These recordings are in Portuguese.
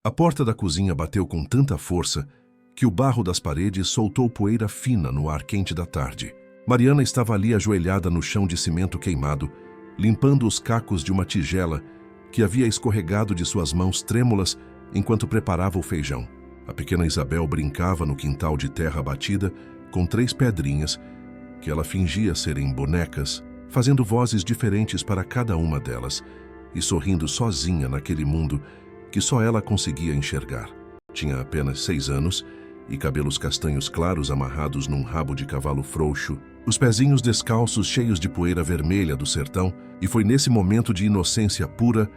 A porta da cozinha bateu com tanta força que o barro das paredes soltou poeira fina no ar quente da tarde. Mariana estava ali ajoelhada no chão de cimento queimado, limpando os cacos de uma tigela que havia escorregado de suas mãos trêmulas enquanto preparava o feijão. A pequena Isabel brincava no quintal de terra batida com 3 pedrinhas que ela fingia serem bonecas, fazendo vozes diferentes para cada uma delas e sorrindo sozinha naquele mundo que só ela conseguia enxergar. Tinha apenas 6 anos e cabelos castanhos claros amarrados num rabo de cavalo frouxo, os pezinhos descalços cheios de poeira vermelha do sertão, e foi nesse momento de inocência pura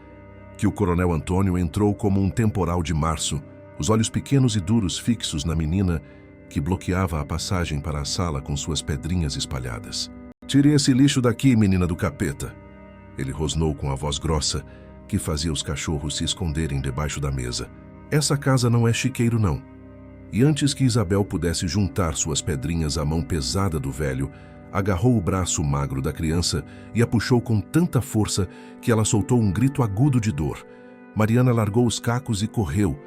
que o coronel Antônio entrou como um temporal de março, os olhos pequenos e duros fixos na menina que bloqueava a passagem para a sala com suas pedrinhas espalhadas. "Tire esse lixo daqui, menina do capeta!" Ele rosnou com a voz grossa que fazia os cachorros se esconderem debaixo da mesa. "Essa casa não é chiqueiro, não." E antes que Isabel pudesse juntar suas pedrinhas à mão pesada do velho, agarrou o braço magro da criança e a puxou com tanta força que ela soltou um grito agudo de dor. Mariana largou os cacos e correu,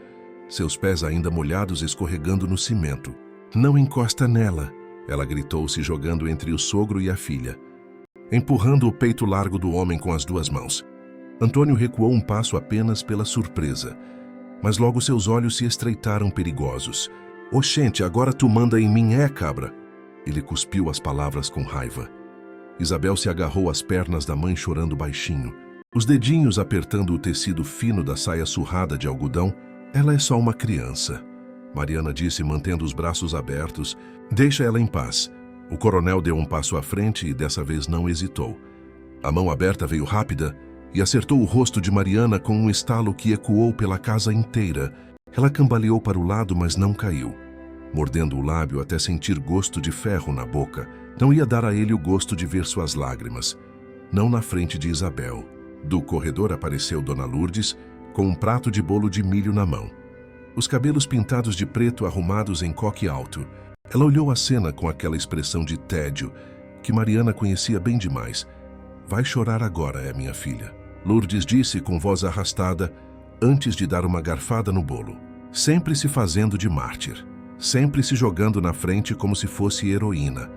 seus pés ainda molhados escorregando no cimento. "Não encosta nela!" ela gritou, se jogando entre o sogro e a filha, empurrando o peito largo do homem com as 2 mãos. Antônio recuou um passo apenas pela surpresa, mas logo seus olhos se estreitaram perigosos. "Oxente, agora tu manda em mim, cabra!" Ele cuspiu as palavras com raiva. Isabel se agarrou às pernas da mãe chorando baixinho, os dedinhos apertando o tecido fino da saia surrada de algodão. "Ela é só uma criança," Mariana disse, mantendo os braços abertos. "Deixa ela em paz." O coronel deu um passo à frente e dessa vez não hesitou. A mão aberta veio rápida e acertou o rosto de Mariana com um estalo que ecoou pela casa inteira. Ela cambaleou para o lado, mas não caiu, mordendo o lábio até sentir gosto de ferro na boca. Não ia dar a ele o gosto de ver suas lágrimas. Não na frente de Isabel. Do corredor apareceu Dona Lourdes, com um prato de bolo de milho na mão, os cabelos pintados de preto arrumados em coque alto. Ela olhou a cena com aquela expressão de tédio que Mariana conhecia bem demais. "Vai chorar agora, minha filha," Lourdes disse com voz arrastada, antes de dar uma garfada no bolo. Sempre se fazendo de mártir, sempre se jogando na frente como se fosse heroína.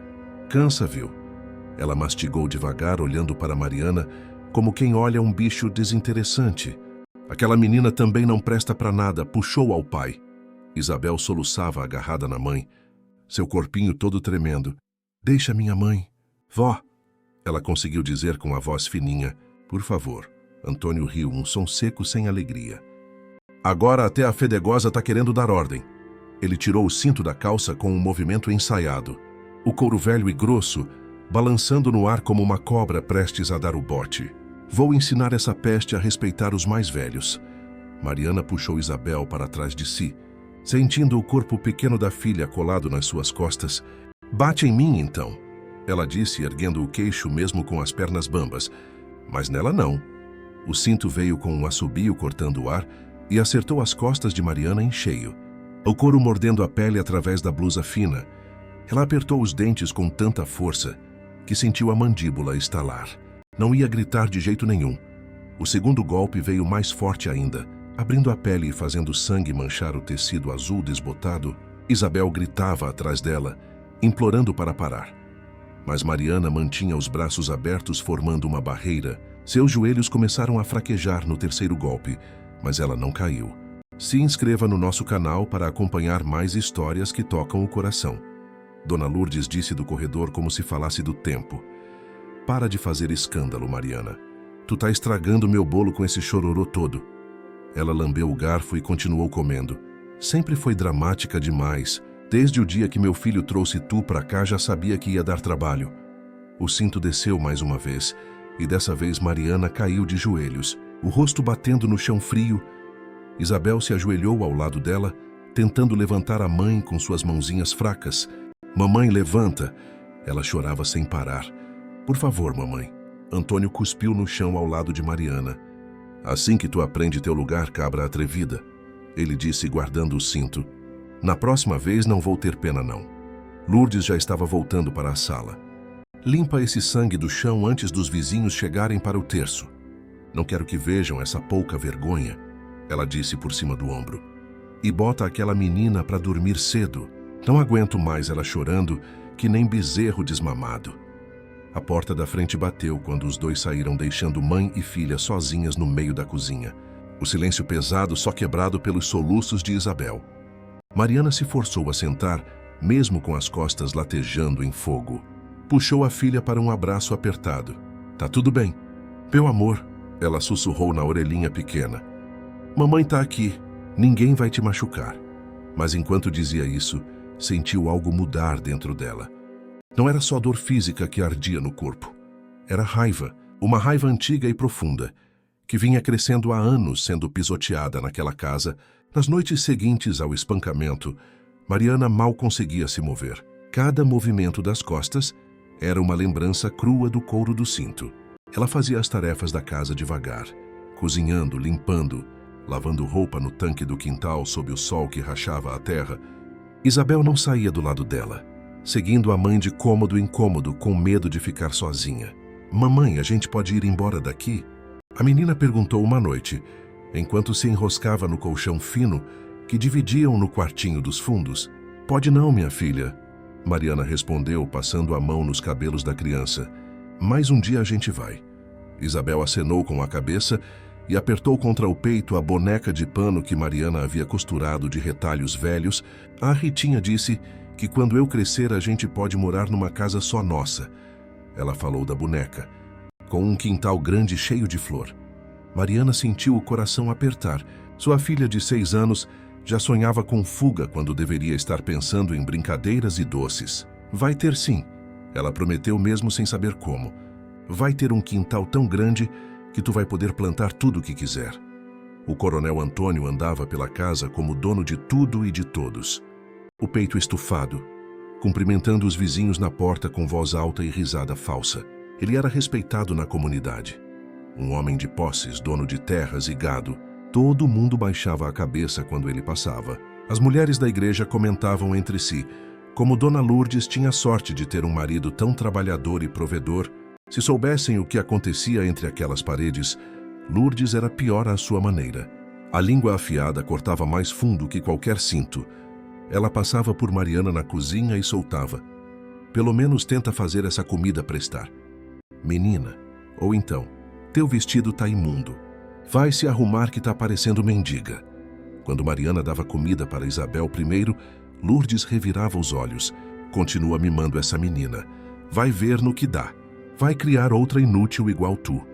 "Cansa, viu?" Ela mastigou devagar, olhando para Mariana como quem olha um bicho desinteressante. "Aquela menina também não presta para nada," puxou ao pai. Isabel soluçava agarrada na mãe, seu corpinho todo tremendo. "Deixa minha mãe." "Vó," ela conseguiu dizer com a voz fininha. "Por favor." Antônio riu, um som seco sem alegria. "Agora até a fedegosa tá querendo dar ordem." Ele tirou o cinto da calça com um movimento ensaiado, o couro velho e grosso, balançando no ar como uma cobra prestes a dar o bote. "Vou ensinar essa peste a respeitar os mais velhos." Mariana puxou Isabel para trás de si, sentindo o corpo pequeno da filha colado nas suas costas. "Bate em mim, então," ela disse, erguendo o queixo mesmo com as pernas bambas. Mas nela não. O cinto veio com um assobio cortando o ar e acertou as costas de Mariana em cheio, o couro mordendo a pele através da blusa fina. Ela apertou os dentes com tanta força que sentiu a mandíbula estalar. Não ia gritar de jeito nenhum. O segundo golpe veio mais forte ainda, abrindo a pele e fazendo sangue manchar o tecido azul desbotado. Isabel gritava atrás dela, implorando para parar. Mas Mariana mantinha os braços abertos, formando uma barreira. Seus joelhos começaram a fraquejar no terceiro golpe, mas ela não caiu. Se inscreva no nosso canal para acompanhar mais histórias que tocam o coração. Dona Lourdes disse do corredor como se falasse do tempo. "Para de fazer escândalo, Mariana. Tu tá estragando meu bolo com esse chororô todo." Ela lambeu o garfo e continuou comendo. "Sempre foi dramática demais. Desde o dia que meu filho trouxe tu pra cá já sabia que ia dar trabalho." O cinto desceu mais uma vez, e dessa vez Mariana caiu de joelhos, o rosto batendo no chão frio. Isabel se ajoelhou ao lado dela, tentando levantar a mãe com suas mãozinhas fracas. "Mamãe, levanta!" Ela chorava sem parar. "Por favor, mamãe." Antônio cuspiu no chão ao lado de Mariana. "Assim que tu aprende teu lugar, cabra atrevida," ele disse, guardando o cinto. "Na próxima vez não vou ter pena, não." Lourdes já estava voltando para a sala. "Limpa esse sangue do chão antes dos vizinhos chegarem para o terço. Não quero que vejam essa pouca vergonha." ela disse por cima do ombro. E bota aquela menina para dormir cedo. Não aguento mais ela chorando, que nem bezerro desmamado. A porta da frente bateu quando os dois saíram, deixando mãe e filha sozinhas no meio da cozinha. O silêncio pesado só quebrado pelos soluços de Isabel. Mariana se forçou a sentar, mesmo com as costas latejando em fogo. Puxou a filha para um abraço apertado. Tá tudo bem. Meu amor, ela sussurrou na orelhinha pequena. Mamãe tá aqui. Ninguém vai te machucar. Mas enquanto dizia isso, sentiu algo mudar dentro dela. Não era só dor física que ardia no corpo. Era raiva, uma raiva antiga e profunda, que vinha crescendo há anos sendo pisoteada naquela casa. Nas noites seguintes ao espancamento, Mariana mal conseguia se mover. Cada movimento das costas era uma lembrança crua do couro do cinto. Ela fazia as tarefas da casa devagar, cozinhando, limpando, lavando roupa no tanque do quintal sob o sol que rachava a terra. Isabel não saía do lado dela, seguindo a mãe de cômodo em cômodo, com medo de ficar sozinha. Mamãe, a gente pode ir embora daqui? A menina perguntou uma noite, enquanto se enroscava no colchão fino que dividiam no quartinho dos fundos. Pode não, minha filha, Mariana respondeu, passando a mão nos cabelos da criança. Mais um dia a gente vai. Isabel acenou com a cabeça e apertou contra o peito a boneca de pano que Mariana havia costurado de retalhos velhos. A Ritinha disse que quando eu crescer a gente pode morar numa casa só nossa. Ela falou da boneca, com um quintal grande cheio de flor. Mariana sentiu o coração apertar. Sua filha de 6 anos já sonhava com fuga quando deveria estar pensando em brincadeiras e doces. Vai ter sim, ela prometeu mesmo sem saber como. Vai ter um quintal tão grande que tu vai poder plantar tudo o que quiser. O coronel Antônio andava pela casa como dono de tudo e de todos. O peito estufado, cumprimentando os vizinhos na porta com voz alta e risada falsa. Ele era respeitado na comunidade. Um homem de posses, dono de terras e gado. Todo mundo baixava a cabeça quando ele passava. As mulheres da igreja comentavam entre si como Dona Lourdes tinha sorte de ter um marido tão trabalhador e provedor. Se soubessem o que acontecia entre aquelas paredes, Lourdes era pior à sua maneira. A língua afiada cortava mais fundo que qualquer cinto. Ela passava por Mariana na cozinha e soltava. Pelo menos tenta fazer essa comida prestar. Menina, ou então, teu vestido tá imundo. Vai se arrumar que tá parecendo mendiga. Quando Mariana dava comida para Isabel primeiro, Lourdes revirava os olhos. Continua mimando essa menina. Vai ver no que dá. Vai criar outra inútil igual tu.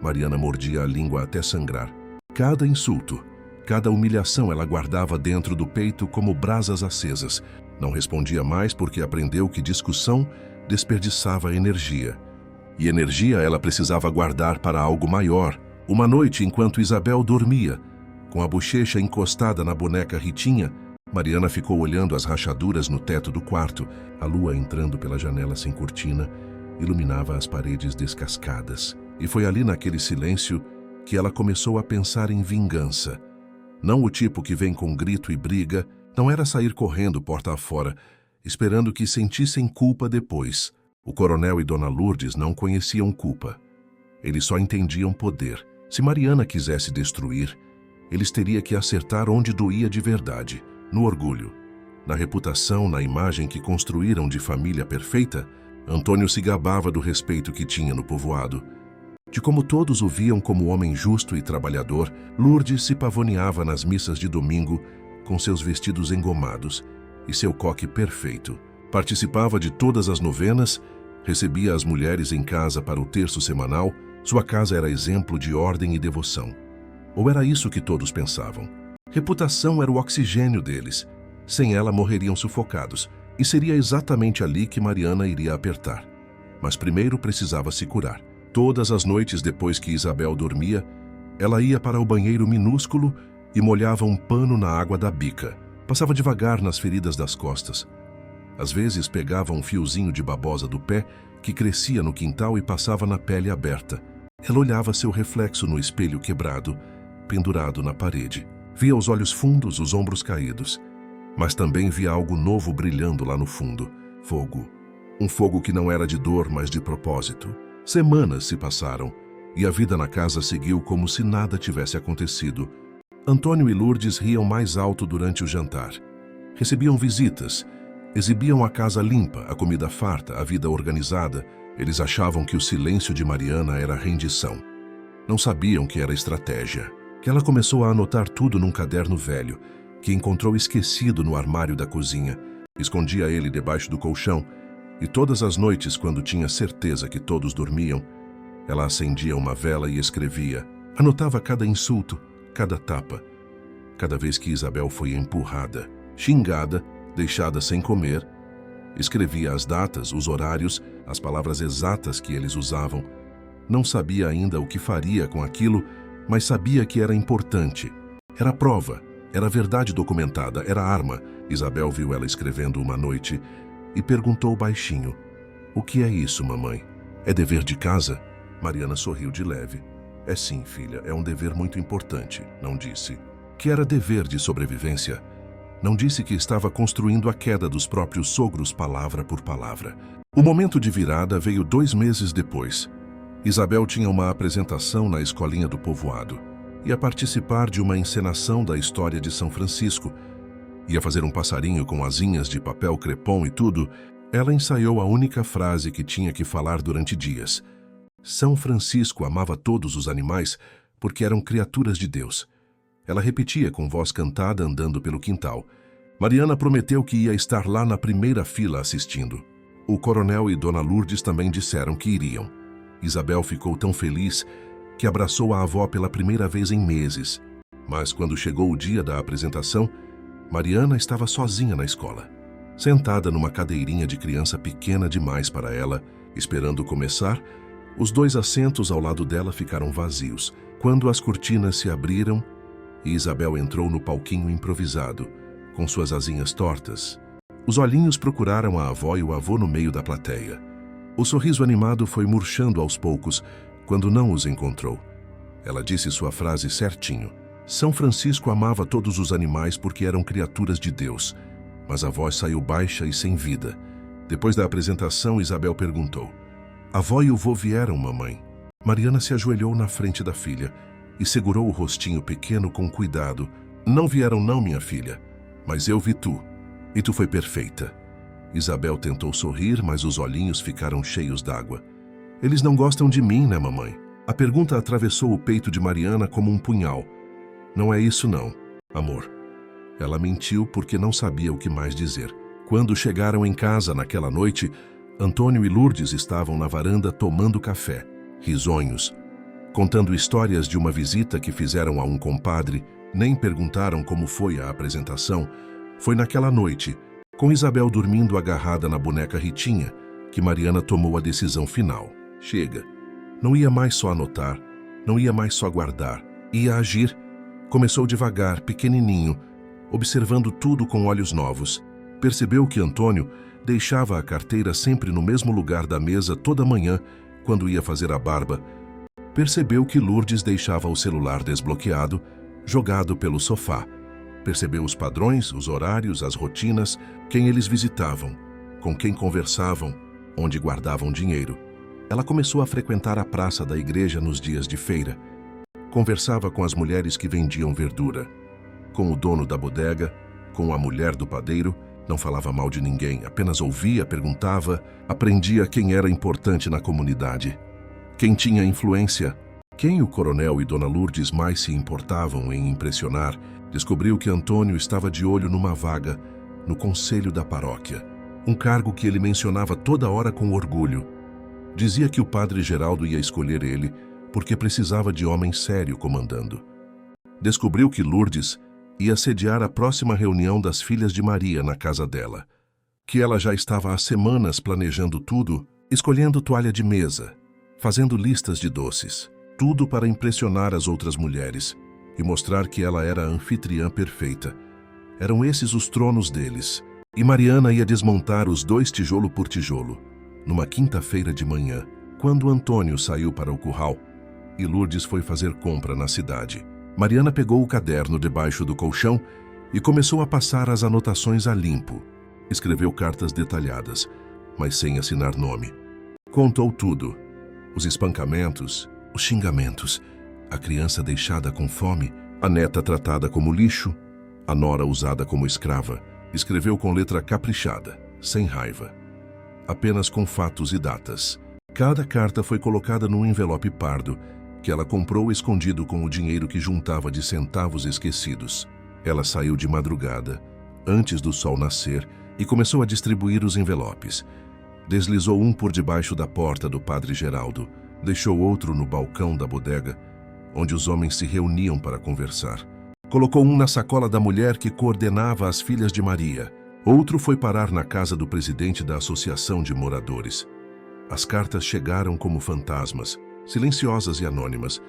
Mariana mordia a língua até sangrar. Cada insulto, cada humilhação ela guardava dentro do peito como brasas acesas. Não respondia mais porque aprendeu que discussão desperdiçava energia. E energia ela precisava guardar para algo maior. Uma noite, enquanto Isabel dormia, com a bochecha encostada na boneca Ritinha, Mariana ficou olhando as rachaduras no teto do quarto. A lua entrando pela janela sem cortina iluminava as paredes descascadas. E foi ali naquele silêncio que ela começou a pensar em vingança. Não o tipo que vem com grito e briga, não era sair correndo porta afora, esperando que sentissem culpa depois. O coronel e Dona Lourdes não conheciam culpa. Eles só entendiam poder. Se Mariana quisesse destruir, eles teriam que acertar onde doía de verdade, no orgulho, na reputação, na imagem que construíram de família perfeita. Antônio se gabava do respeito que tinha no povoado, de como todos o viam como homem justo e trabalhador. Lourdes se pavoneava nas missas de domingo com seus vestidos engomados e seu coque perfeito. Participava de todas as novenas, recebia as mulheres em casa para o terço semanal. Sua casa era exemplo de ordem e devoção. Ou era isso que todos pensavam? Reputação era o oxigênio deles. Sem ela morreriam sufocados. E seria exatamente ali que Mariana iria apertar. Mas primeiro precisava se curar. Todas as noites depois que Isabel dormia, ela ia para o banheiro minúsculo e molhava um pano na água da bica. Passava devagar nas feridas das costas. Às vezes pegava um fiozinho de babosa do pé que crescia no quintal e passava na pele aberta. Ela olhava seu reflexo no espelho quebrado, pendurado na parede. Via os olhos fundos, os ombros caídos. Mas também via algo novo brilhando lá no fundo. Fogo. Um fogo que não era de dor, mas de propósito. Semanas se passaram e a vida na casa seguiu como se nada tivesse acontecido. Antônio e Lourdes riam mais alto durante o jantar. Recebiam visitas, exibiam a casa limpa, a comida farta, a vida organizada. Eles achavam que o silêncio de Mariana era rendição. Não sabiam que era estratégia. Que ela começou a anotar tudo num caderno velho, que encontrou esquecido no armário da cozinha. Escondia ele debaixo do colchão, e todas as noites, quando tinha certeza que todos dormiam, ela acendia uma vela e escrevia. Anotava cada insulto, cada tapa. Cada vez que Isabel foi empurrada, xingada, deixada sem comer, escrevia as datas, os horários, as palavras exatas que eles usavam. Não sabia ainda o que faria com aquilo, mas sabia que era importante. Era prova, era verdade documentada, era arma. Isabel viu ela escrevendo uma noite e perguntou baixinho: "O que é isso, mamãe? É dever de casa?" Mariana sorriu de leve. "É sim, filha, é um dever muito importante", não disse. Que era dever de sobrevivência. Não disse que estava construindo a queda dos próprios sogros palavra por palavra. O momento de virada veio 2 meses depois. Isabel tinha uma apresentação na escolinha do povoado. Ia participar de uma encenação da história de São Francisco. Ia fazer um passarinho com asinhas de papel crepom e tudo. Ela ensaiou a única frase que tinha que falar durante dias. São Francisco amava todos os animais porque eram criaturas de Deus. Ela repetia com voz cantada andando pelo quintal. Mariana prometeu que ia estar lá na primeira fila assistindo. O coronel e Dona Lourdes também disseram que iriam. Isabel ficou tão feliz que abraçou a avó pela primeira vez em meses. Mas quando chegou o dia da apresentação, Mariana estava sozinha na escola. Sentada numa cadeirinha de criança pequena demais para ela, esperando começar, os 2 assentos ao lado dela ficaram vazios. Quando as cortinas se abriram e Isabel entrou no palquinho improvisado, com suas asinhas tortas, os olhinhos procuraram a avó e o avô no meio da plateia. O sorriso animado foi murchando aos poucos quando não os encontrou. Ela disse sua frase certinho. São Francisco amava todos os animais porque eram criaturas de Deus, mas a voz saiu baixa e sem vida. Depois da apresentação, Isabel perguntou: "A avó e o vô vieram, mamãe?" Mariana se ajoelhou na frente da filha e segurou o rostinho pequeno com cuidado. "Não vieram não, minha filha, mas eu vi tu, e tu foi perfeita." Isabel tentou sorrir, mas os olhinhos ficaram cheios d'água. "Eles não gostam de mim, né, mamãe?" A pergunta atravessou o peito de Mariana como um punhal. "Não é isso não, amor." Ela mentiu porque não sabia o que mais dizer. Quando chegaram em casa naquela noite, Antônio e Lourdes estavam na varanda tomando café, risonhos, contando histórias de uma visita que fizeram a um compadre. Nem perguntaram como foi a apresentação. Foi naquela noite, com Isabel dormindo agarrada na boneca Ritinha, que Mariana tomou a decisão final. Chega. Não ia mais só anotar, não ia mais só guardar, ia agir. Começou devagar, pequenininho, observando tudo com olhos novos. Percebeu que Antônio deixava a carteira sempre no mesmo lugar da mesa toda manhã, quando ia fazer a barba. Percebeu que Lourdes deixava o celular desbloqueado, jogado pelo sofá. Percebeu os padrões, os horários, as rotinas, quem eles visitavam, com quem conversavam, onde guardavam dinheiro. Ela começou a frequentar a praça da igreja nos dias de feira. Conversava com as mulheres que vendiam verdura, com o dono da bodega, com a mulher do padeiro. Não falava mal de ninguém, apenas ouvia, perguntava, aprendia quem era importante na comunidade, quem tinha influência, quem o coronel e Dona Lourdes mais se importavam em impressionar. Descobriu que Antônio estava de olho numa vaga no conselho da paróquia, um cargo que ele mencionava toda hora com orgulho. Dizia que o padre Geraldo ia escolher ele porque precisava de homem sério comandando. Descobriu que Lourdes ia sediar a próxima reunião das filhas de Maria na casa dela, que ela já estava há semanas planejando tudo, escolhendo toalha de mesa, fazendo listas de doces, tudo para impressionar as outras mulheres e mostrar que ela era a anfitriã perfeita. Eram esses os tronos deles, e Mariana ia desmontar os 2 tijolo por tijolo, numa quinta-feira de manhã, quando Antônio saiu para o curral e Lourdes foi fazer compra na cidade. Mariana pegou o caderno debaixo do colchão e começou a passar as anotações a limpo. Escreveu cartas detalhadas, mas sem assinar nome. Contou tudo: os espancamentos, os xingamentos, a criança deixada com fome, A neta tratada como lixo, a nora usada como escrava, escreveu com letra caprichada, sem raiva, apenas com fatos e datas. Cada carta foi colocada num envelope pardo, que ela comprou escondido com o dinheiro que juntava de centavos esquecidos. Ela saiu de madrugada, antes do sol nascer, e começou a distribuir os envelopes. Deslizou um por debaixo da porta do padre Geraldo, deixou outro no balcão da bodega, onde os homens se reuniam para conversar. Colocou um na sacola da mulher que coordenava as filhas de Maria. Outro foi parar na casa do presidente da Associação de Moradores. As cartas chegaram como fantasmas, silenciosas e anônimas,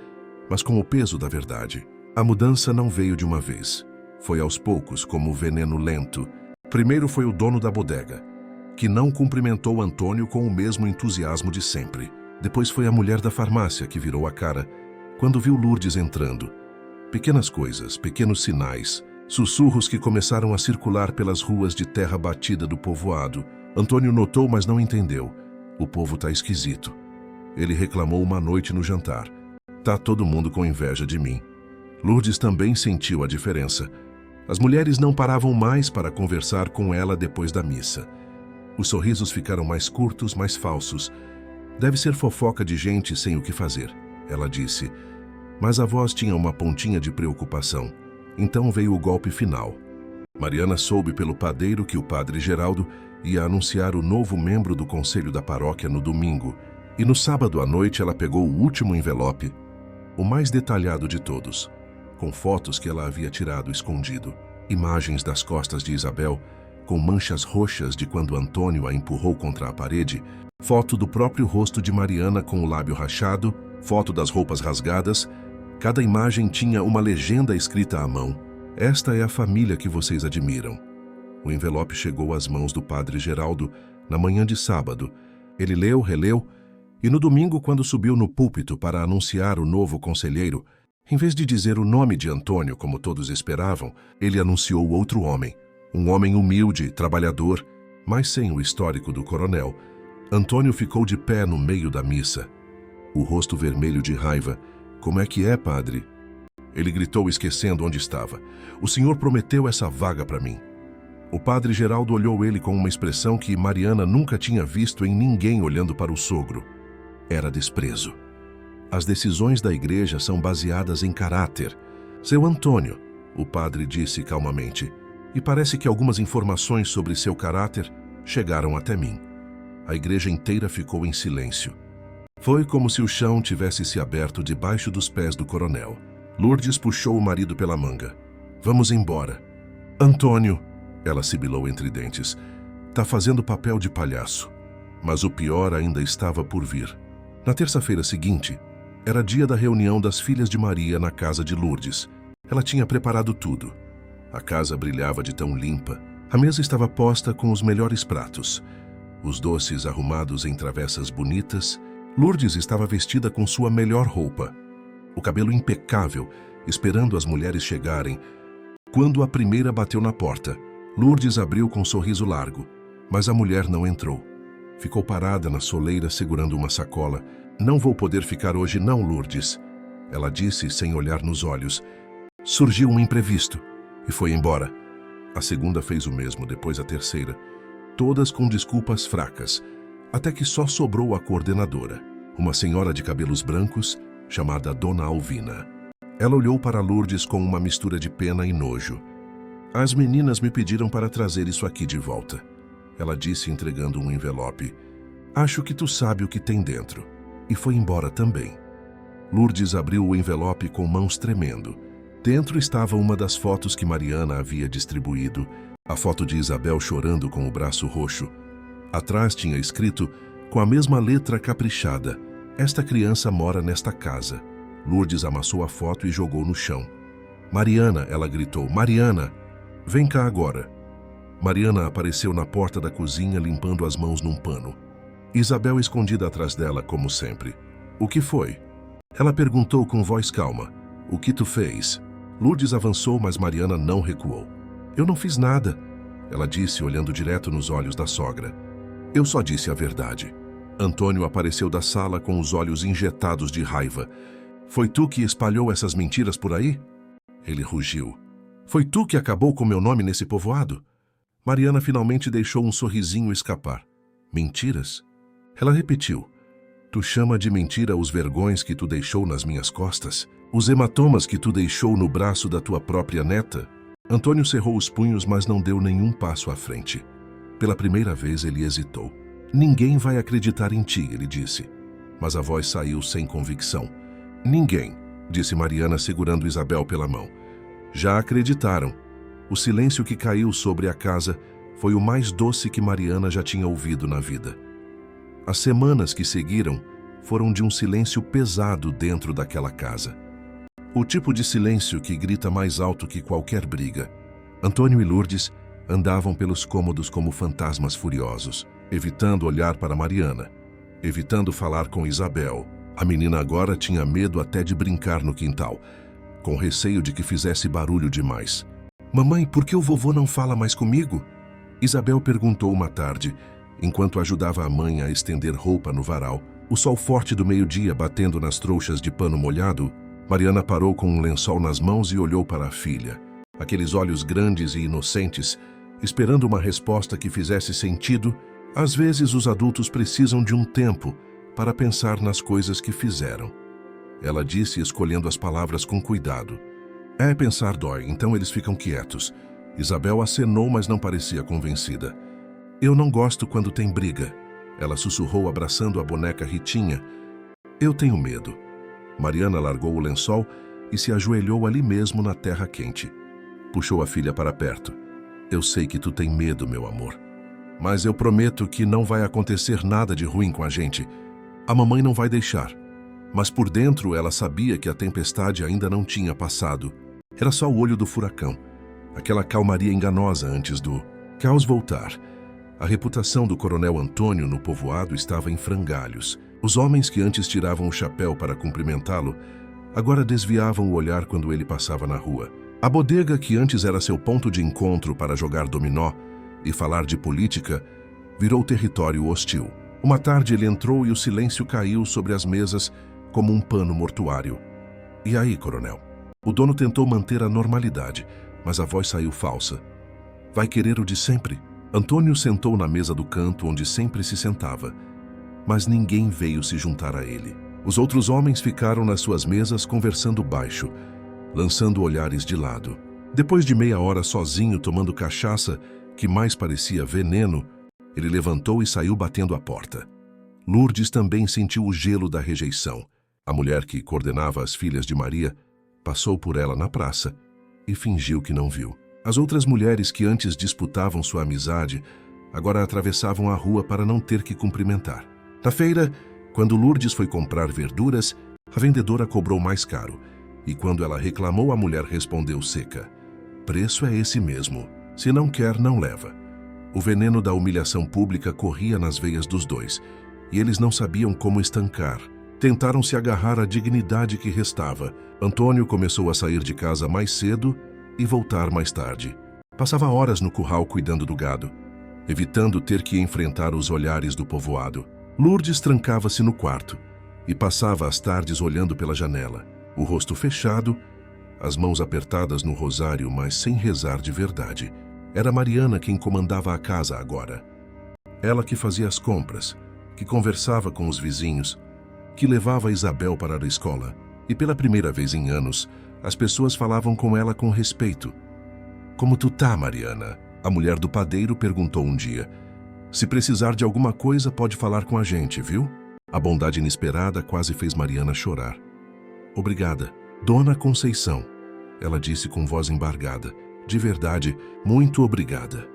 mas com o peso da verdade. A mudança não veio de uma vez. Foi aos poucos, como veneno lento. Primeiro foi o dono da bodega, que não cumprimentou Antônio com o mesmo entusiasmo de sempre. Depois foi a mulher da farmácia, que virou a cara quando viu Lourdes entrando. Pequenas coisas, pequenos sinais, sussurros que começaram a circular pelas ruas de terra batida do povoado. Antônio notou, mas não entendeu. O povo tá esquisito. Ele reclamou uma noite no jantar. Tá todo mundo com inveja de mim. Lourdes também sentiu a diferença. As mulheres não paravam mais para conversar com ela depois da missa. Os sorrisos ficaram mais curtos, mais falsos. Deve ser fofoca de gente sem o que fazer, ela disse. Mas a voz tinha uma pontinha de preocupação. Então veio o golpe final. Mariana soube pelo padeiro que o padre Geraldo ia anunciar o novo membro do conselho da paróquia no domingo, e no sábado à noite ela pegou o último envelope, o mais detalhado de todos, com fotos que ela havia tirado escondido, imagens das costas de Isabel, com manchas roxas de quando Antônio a empurrou contra a parede, foto do próprio rosto de Mariana com o lábio rachado, foto das roupas rasgadas. Cada imagem tinha uma legenda escrita à mão. Esta é a família que vocês admiram. O envelope chegou às mãos do padre Geraldo na manhã de sábado. Ele leu, releu, e no domingo, quando subiu no púlpito para anunciar o novo conselheiro, em vez de dizer o nome de Antônio, como todos esperavam, ele anunciou outro homem. Um homem humilde, trabalhador, mas sem o histórico do coronel. Antônio ficou de pé no meio da missa, o rosto vermelho de raiva. Como é que é, padre? Ele gritou, esquecendo onde estava. O senhor prometeu essa vaga para mim. O padre Geraldo olhou ele com uma expressão que Mariana nunca tinha visto em ninguém olhando para o sogro. Era desprezo. As decisões da igreja são baseadas em caráter. Seu Antônio, o padre disse calmamente, e parece que algumas informações sobre seu caráter chegaram até mim. A igreja inteira ficou em silêncio. Foi como se o chão tivesse se aberto debaixo dos pés do coronel. Lourdes puxou o marido pela manga. Vamos embora. Antônio, ela sibilou entre dentes, tá fazendo papel de palhaço. Mas o pior ainda estava por vir. Na terça-feira seguinte, era dia da reunião das filhas de Maria na casa de Lourdes. Ela tinha preparado tudo. A casa brilhava de tão limpa. A mesa estava posta com os melhores pratos. Os doces arrumados em travessas bonitas. Lourdes estava vestida com sua melhor roupa. O cabelo impecável, esperando as mulheres chegarem. Quando a primeira bateu na porta, Lourdes abriu com um sorriso largo, mas a mulher não entrou. Ficou parada na soleira segurando uma sacola. Não vou poder ficar hoje não, Lourdes, ela disse sem olhar nos olhos. Surgiu um imprevisto e foi embora. A segunda fez o mesmo, depois a terceira. Todas com desculpas fracas, até que só sobrou a coordenadora, uma senhora de cabelos brancos, chamada Dona Alvina. Ela olhou para Lourdes com uma mistura de pena e nojo. As meninas me pediram para trazer isso aqui de volta, ela disse entregando um envelope. Acho que tu sabe o que tem dentro. E foi embora também. Lourdes abriu o envelope com mãos tremendo. Dentro estava uma das fotos que Mariana havia distribuído, a foto de Isabel chorando com o braço roxo. Atrás tinha escrito, com a mesma letra caprichada, esta criança mora nesta casa. Lourdes amassou a foto e jogou no chão. Mariana, ela gritou, Mariana, vem cá agora. Mariana apareceu na porta da cozinha limpando as mãos num pano. Isabel escondida atrás dela, como sempre. O que foi? Ela perguntou com voz calma. O que tu fez? Lourdes avançou, mas Mariana não recuou. Eu não fiz nada, ela disse olhando direto nos olhos da sogra. Eu só disse a verdade. Antônio apareceu da sala com os olhos injetados de raiva. Foi tu que espalhou essas mentiras por aí? Ele rugiu. Foi tu que acabou com meu nome nesse povoado? Mariana finalmente deixou um sorrisinho escapar. Mentiras? Ela repetiu. Tu chama de mentira os vergões que tu deixou nas minhas costas? Os hematomas que tu deixou no braço da tua própria neta? Antônio cerrou os punhos, mas não deu nenhum passo à frente. Pela primeira vez ele hesitou. Ninguém vai acreditar em ti, ele disse. Mas a voz saiu sem convicção. Ninguém, disse Mariana segurando Isabel pela mão. Já acreditaram. O silêncio que caiu sobre a casa foi o mais doce que Mariana já tinha ouvido na vida. As semanas que seguiram foram de um silêncio pesado dentro daquela casa. O tipo de silêncio que grita mais alto que qualquer briga. Antônio e Lourdes andavam pelos cômodos como fantasmas furiosos, evitando olhar para Mariana, evitando falar com Isabel. A menina agora tinha medo até de brincar no quintal, com receio de que fizesse barulho demais. Mamãe, por que o vovô não fala mais comigo? Isabel perguntou uma tarde, enquanto ajudava a mãe a estender roupa no varal. O sol forte do meio-dia batendo nas trouxas de pano molhado, Mariana parou com um lençol nas mãos e olhou para a filha. Aqueles olhos grandes e inocentes, esperando uma resposta que fizesse sentido. Às vezes os adultos precisam de um tempo para pensar nas coisas que fizeram. Ela disse, escolhendo as palavras com cuidado. Pensar dói, então eles ficam quietos. Isabel acenou, mas não parecia convencida. Eu não gosto quando tem briga. Ela sussurrou, abraçando a boneca Ritinha. Eu tenho medo. Mariana largou o lençol e se ajoelhou ali mesmo na terra quente. Puxou a filha para perto. Eu sei que tu tem medo, meu amor. Mas eu prometo que não vai acontecer nada de ruim com a gente. A mamãe não vai deixar. Mas por dentro ela sabia que a tempestade ainda não tinha passado. Era só o olho do furacão. Aquela calmaria enganosa antes do caos voltar. A reputação do coronel Antônio no povoado estava em frangalhos. Os homens que antes tiravam o chapéu para cumprimentá-lo, agora desviavam o olhar quando ele passava na rua. A bodega, que antes era seu ponto de encontro para jogar dominó e falar de política, virou território hostil. Uma tarde ele entrou e o silêncio caiu sobre as mesas como um pano mortuário. E aí, coronel? O dono tentou manter a normalidade, mas a voz saiu falsa. Vai querer o de sempre? Antônio sentou na mesa do canto onde sempre se sentava, mas ninguém veio se juntar a ele. Os outros homens ficaram nas suas mesas conversando baixo, lançando olhares de lado. Depois de meia hora sozinho tomando cachaça, que mais parecia veneno, ele levantou e saiu batendo a porta. Lourdes também sentiu o gelo da rejeição. A mulher que coordenava as filhas de Maria passou por ela na praça e fingiu que não viu. As outras mulheres que antes disputavam sua amizade agora atravessavam a rua para não ter que cumprimentar. Na feira, quando Lourdes foi comprar verduras, a vendedora cobrou mais caro. E quando ela reclamou, a mulher respondeu seca. Preço é esse mesmo. Se não quer, não leva. O veneno da humilhação pública corria nas veias dos dois, e eles não sabiam como estancar. Tentaram se agarrar à dignidade que restava. Antônio começou a sair de casa mais cedo e voltar mais tarde. Passava horas no curral cuidando do gado, evitando ter que enfrentar os olhares do povoado. Lourdes trancava-se no quarto e passava as tardes olhando pela janela, o rosto fechado, as mãos apertadas no rosário, mas sem rezar de verdade. Era Mariana quem comandava a casa agora. Ela que fazia as compras, que conversava com os vizinhos, que levava Isabel para a escola. E pela primeira vez em anos, as pessoas falavam com ela com respeito. Como tu tá, Mariana? A mulher do padeiro perguntou um dia. Se precisar de alguma coisa, pode falar com a gente, viu? A bondade inesperada quase fez Mariana chorar. Obrigada, Dona Conceição, ela disse com voz embargada. De verdade, muito obrigada.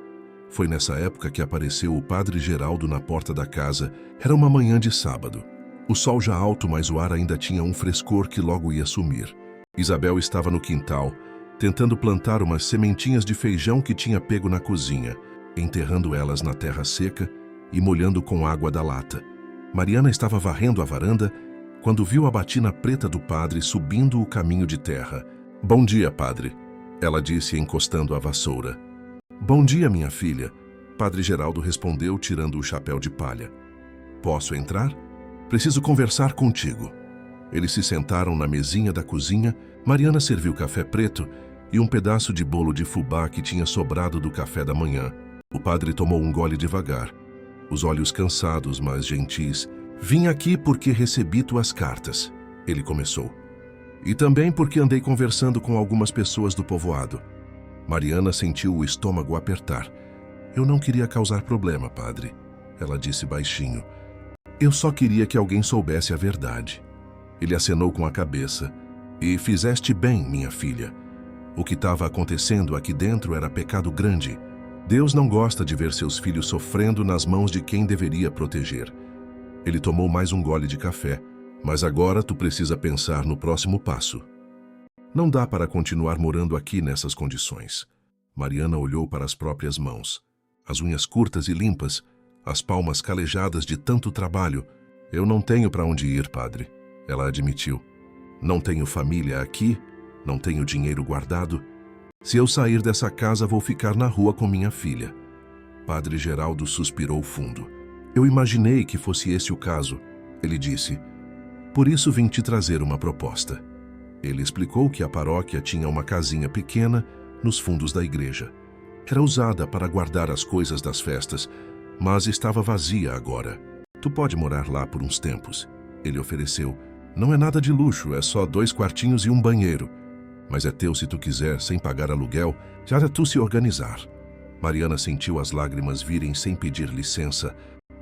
Foi nessa época que apareceu o padre Geraldo na porta da casa. Era uma manhã de sábado. O sol já alto, mas o ar ainda tinha um frescor que logo ia sumir. Isabel estava no quintal, tentando plantar umas sementinhas de feijão que tinha pego na cozinha, enterrando elas na terra seca e molhando com água da lata. Mariana estava varrendo a varanda quando viu a batina preta do padre subindo o caminho de terra. Bom dia, padre, ela disse, encostando a vassoura. Bom dia, minha filha, padre Geraldo respondeu, tirando o chapéu de palha. Posso entrar? Preciso conversar contigo. Eles se sentaram na mesinha da cozinha, Mariana serviu café preto e um pedaço de bolo de fubá que tinha sobrado do café da manhã. O padre tomou um gole devagar, os olhos cansados, mas gentis. Vim aqui porque recebi tuas cartas, ele começou. E também porque andei conversando com algumas pessoas do povoado. Mariana sentiu o estômago apertar. Eu não queria causar problema, padre, ela disse baixinho. Eu só queria que alguém soubesse a verdade. Ele acenou com a cabeça. E fizeste bem, minha filha. O que estava acontecendo aqui dentro era pecado grande. Deus não gosta de ver seus filhos sofrendo nas mãos de quem deveria proteger. Ele tomou mais um gole de café, mas agora tu precisa pensar no próximo passo. Não dá para continuar morando aqui nessas condições. Mariana olhou para as próprias mãos. As unhas curtas e limpas, as palmas calejadas de tanto trabalho. Eu não tenho para onde ir, padre, ela admitiu. Não tenho família aqui, não tenho dinheiro guardado. Se eu sair dessa casa, vou ficar na rua com minha filha. Padre Geraldo suspirou fundo. Eu imaginei que fosse esse o caso, ele disse. Por isso vim te trazer uma proposta. Ele explicou que a paróquia tinha uma casinha pequena nos fundos da igreja. Era usada para guardar as coisas das festas, mas estava vazia agora. Tu pode morar lá por uns tempos, ele ofereceu. Não é nada de luxo, é só 2 quartinhos e um banheiro. Mas é teu se tu quiser, sem pagar aluguel, já é tu se organizar. Mariana sentiu as lágrimas virem sem pedir licença.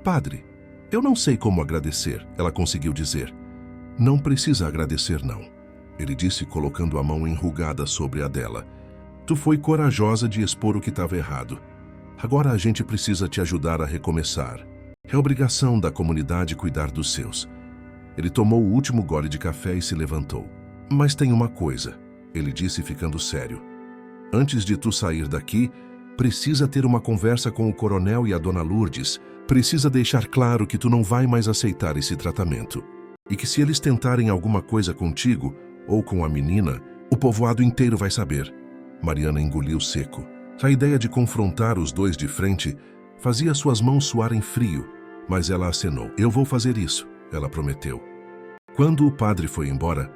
Padre, eu não sei como agradecer, ela conseguiu dizer. Não precisa agradecer, não, ele disse colocando a mão enrugada sobre a dela. Tu foi corajosa de expor o que estava errado. Agora a gente precisa te ajudar a recomeçar. É obrigação da comunidade cuidar dos seus. Ele tomou o último gole de café e se levantou. Mas tem uma coisa, ele disse ficando sério. Antes de tu sair daqui, precisa ter uma conversa com o coronel e a dona Lourdes. Precisa deixar claro que tu não vai mais aceitar esse tratamento. E que se eles tentarem alguma coisa contigo, ou com a menina, o povoado inteiro vai saber. Mariana engoliu seco. A ideia de confrontar os dois de frente fazia suas mãos suarem frio, mas ela acenou. Eu vou fazer isso, ela prometeu. Quando o padre foi embora,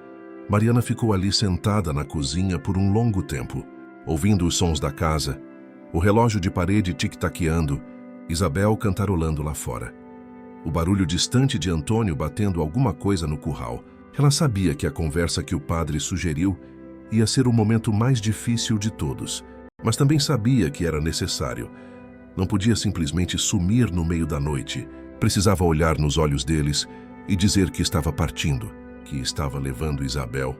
Mariana ficou ali sentada na cozinha por um longo tempo, ouvindo os sons da casa, o relógio de parede tic-taqueando, Isabel cantarolando lá fora. O barulho distante de Antônio batendo alguma coisa no curral. Ela sabia que a conversa que o padre sugeriu ia ser o momento mais difícil de todos, mas também sabia que era necessário. Não podia simplesmente sumir no meio da noite. Precisava olhar nos olhos deles e dizer que estava partindo, que estava levando Isabel,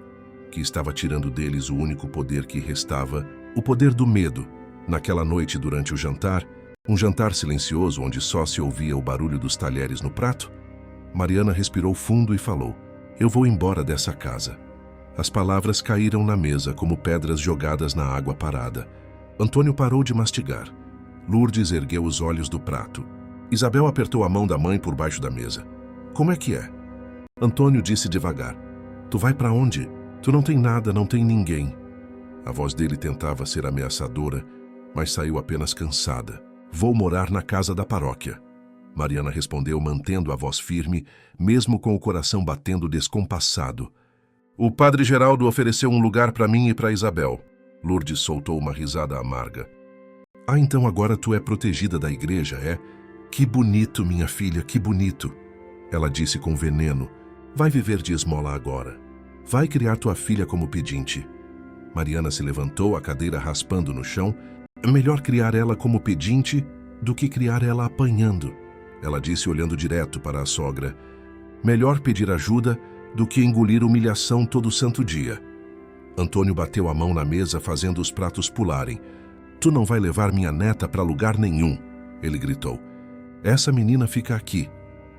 que estava tirando deles o único poder que restava, o poder do medo. Naquela noite, durante o jantar, um jantar silencioso onde só se ouvia o barulho dos talheres no prato, Mariana respirou fundo e falou: eu vou embora dessa casa. As palavras caíram na mesa como pedras jogadas na água parada. Antônio parou de mastigar. Lourdes ergueu os olhos do prato. Isabel apertou a mão da mãe por baixo da mesa. Como é que é? Antônio disse devagar. Tu vai para onde? Tu não tem nada, não tem ninguém. A voz dele tentava ser ameaçadora, mas saiu apenas cansada. Vou morar na casa da paróquia. Mariana respondeu mantendo a voz firme, mesmo com o coração batendo descompassado. O padre Geraldo ofereceu um lugar para mim e para Isabel. Lourdes soltou uma risada amarga. Ah, então agora tu é protegida da igreja, é? Que bonito, minha filha, que bonito. Ela disse com veneno. Vai viver de esmola agora. Vai criar tua filha como pedinte. Mariana se levantou, a cadeira raspando no chão. É melhor criar ela como pedinte do que criar ela apanhando. Ela disse olhando direto para a sogra. Melhor pedir ajuda do que engolir humilhação todo santo dia. Antônio bateu a mão na mesa fazendo os pratos pularem. Tu não vai levar minha neta para lugar nenhum, ele gritou. Essa menina fica aqui.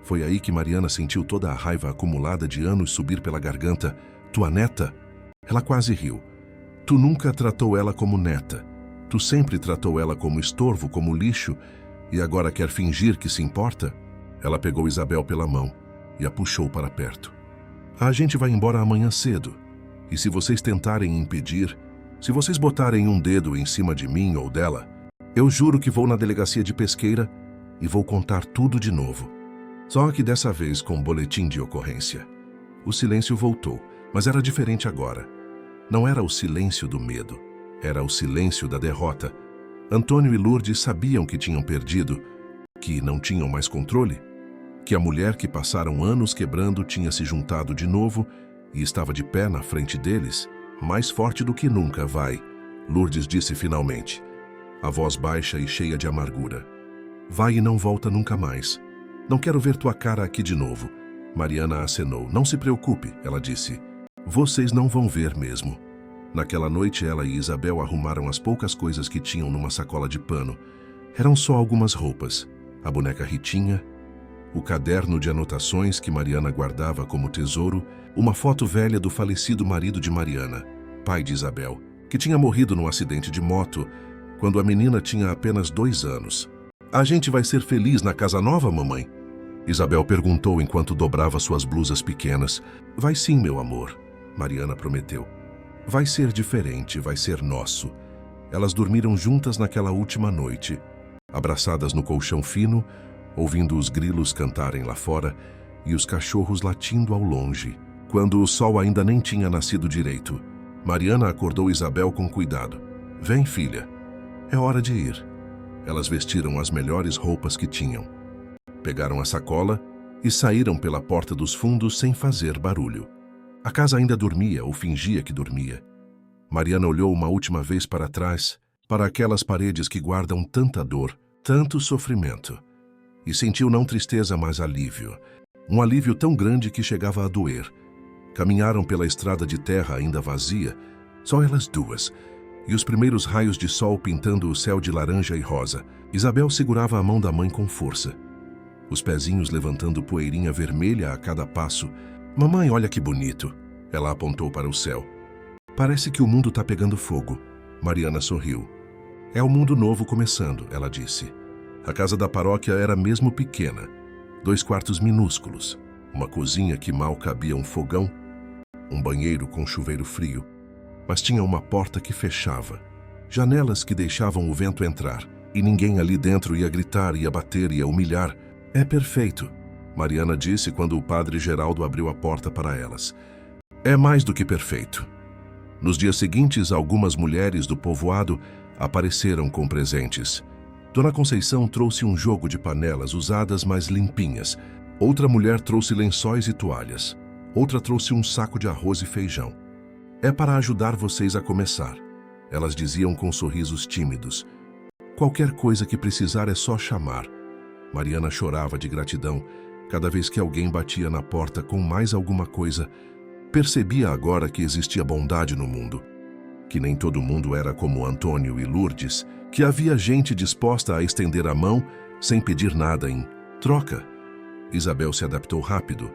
Foi aí que Mariana sentiu toda a raiva acumulada de anos subir pela garganta. Tua neta? Ela quase riu. Tu nunca tratou ela como neta. Tu sempre tratou ela como estorvo, como lixo, e agora quer fingir que se importa? Ela pegou Isabel pela mão e a puxou para perto. A gente vai embora amanhã cedo, e se vocês tentarem impedir, se vocês botarem um dedo em cima de mim ou dela, eu juro que vou na delegacia de Pesqueira e vou contar tudo de novo. Só que dessa vez com boletim de ocorrência. O silêncio voltou, mas era diferente agora. Não era o silêncio do medo, era o silêncio da derrota. Antônio e Lourdes sabiam que tinham perdido, que não tinham mais controle, que a mulher que passaram anos quebrando tinha se juntado de novo e estava de pé na frente deles, mais forte do que nunca. Vai, Lourdes disse finalmente, a voz baixa e cheia de amargura. Vai e não volta nunca mais. Não quero ver tua cara aqui de novo. Mariana acenou. Não se preocupe, ela disse. Vocês não vão ver mesmo. Naquela noite, ela e Isabel arrumaram as poucas coisas que tinham numa sacola de pano. Eram só algumas roupas, a boneca Ritinha, o caderno de anotações que Mariana guardava como tesouro, uma foto velha do falecido marido de Mariana, pai de Isabel, que tinha morrido num acidente de moto quando a menina tinha apenas 2 anos. A gente vai ser feliz na casa nova, mamãe? Isabel perguntou enquanto dobrava suas blusas pequenas. Vai sim, meu amor, Mariana prometeu. Vai ser diferente, vai ser nosso. Elas dormiram juntas naquela última noite, abraçadas no colchão fino, ouvindo os grilos cantarem lá fora e os cachorros latindo ao longe, quando o sol ainda nem tinha nascido direito. Mariana acordou Isabel com cuidado. Vem, filha. É hora de ir. Elas vestiram as melhores roupas que tinham. Pegaram a sacola e saíram pela porta dos fundos sem fazer barulho. A casa ainda dormia ou fingia que dormia. Mariana olhou uma última vez para trás, para aquelas paredes que guardam tanta dor, tanto sofrimento, e sentiu não tristeza, mas alívio. Um alívio tão grande que chegava a doer. Caminharam pela estrada de terra ainda vazia, só elas duas, e os primeiros raios de sol pintando o céu de laranja e rosa. Isabel segurava a mão da mãe com força, os pezinhos levantando poeirinha vermelha a cada passo. Mamãe, olha que bonito. Ela apontou para o céu. Parece que o mundo está pegando fogo. Mariana sorriu. É o mundo novo começando, ela disse. A casa da paróquia era mesmo pequena. 2 quartos minúsculos, uma cozinha que mal cabia um fogão, um banheiro com chuveiro frio, mas tinha uma porta que fechava, janelas que deixavam o vento entrar, e ninguém ali dentro ia gritar, ia bater, ia humilhar. É perfeito, Mariana disse quando o padre Geraldo abriu a porta para elas. É mais do que perfeito. Nos dias seguintes, algumas mulheres do povoado apareceram com presentes. Dona Conceição trouxe um jogo de panelas usadas, mas limpinhas. Outra mulher trouxe lençóis e toalhas. Outra trouxe um saco de arroz e feijão. É para ajudar vocês a começar, elas diziam com sorrisos tímidos. Qualquer coisa que precisar é só chamar. Mariana chorava de gratidão cada vez que alguém batia na porta com mais alguma coisa. Percebia agora que existia bondade no mundo, que nem todo mundo era como Antônio e Lourdes, que havia gente disposta a estender a mão sem pedir nada em troca. Isabel se adaptou rápido.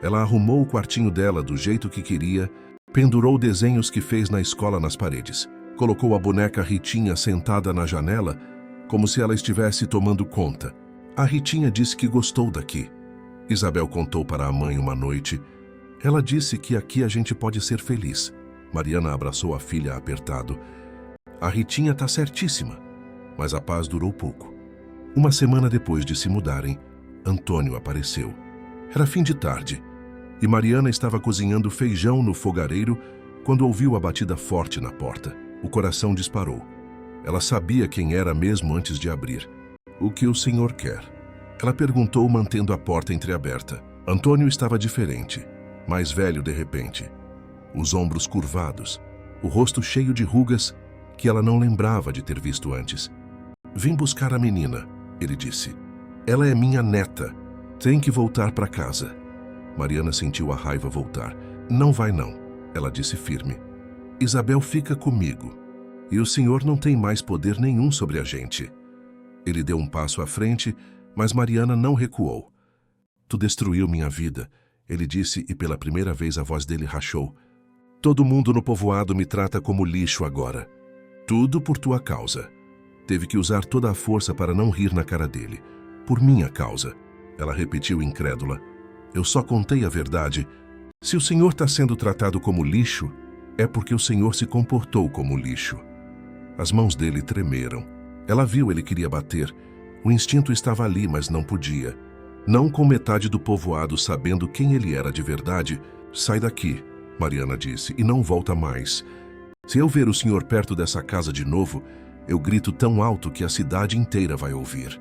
Ela arrumou o quartinho dela do jeito que queria, pendurou desenhos que fez na escola nas paredes, colocou a boneca Ritinha sentada na janela, como se ela estivesse tomando conta. A Ritinha disse que gostou daqui. Isabel contou para a mãe uma noite. Ela disse que aqui a gente pode ser feliz. Mariana abraçou a filha apertado. A Ritinha está certíssima, mas a paz durou pouco. Uma semana depois de se mudarem, Antônio apareceu. Era fim de tarde, e Mariana estava cozinhando feijão no fogareiro quando ouviu a batida forte na porta. O coração disparou. Ela sabia quem era mesmo antes de abrir. O que o senhor quer? Ela perguntou, mantendo a porta entreaberta. Antônio estava diferente, mais velho de repente. Os ombros curvados, o rosto cheio de rugas que ela não lembrava de ter visto antes. Vim buscar a menina, ele disse. Ela é minha neta. Tem que voltar para casa. Mariana sentiu a raiva voltar. Não vai não, ela disse firme. Isabel fica comigo. E o senhor não tem mais poder nenhum sobre a gente. Ele deu um passo à frente, mas Mariana não recuou. Tu destruiu minha vida, ele disse, e pela primeira vez a voz dele rachou. Todo mundo no povoado me trata como lixo agora. Tudo por tua causa. Teve que usar toda a força para não rir na cara dele. Por minha causa. Ela repetiu incrédula. Eu só contei a verdade. Se o senhor está sendo tratado como lixo, é porque o senhor se comportou como lixo. As mãos dele tremeram. Ela viu ele queria bater. O instinto estava ali, mas não podia. Não com metade do povoado sabendo quem ele era de verdade. Sai daqui, Mariana disse, e não volta mais. Se eu ver o senhor perto dessa casa de novo, eu grito tão alto que a cidade inteira vai ouvir.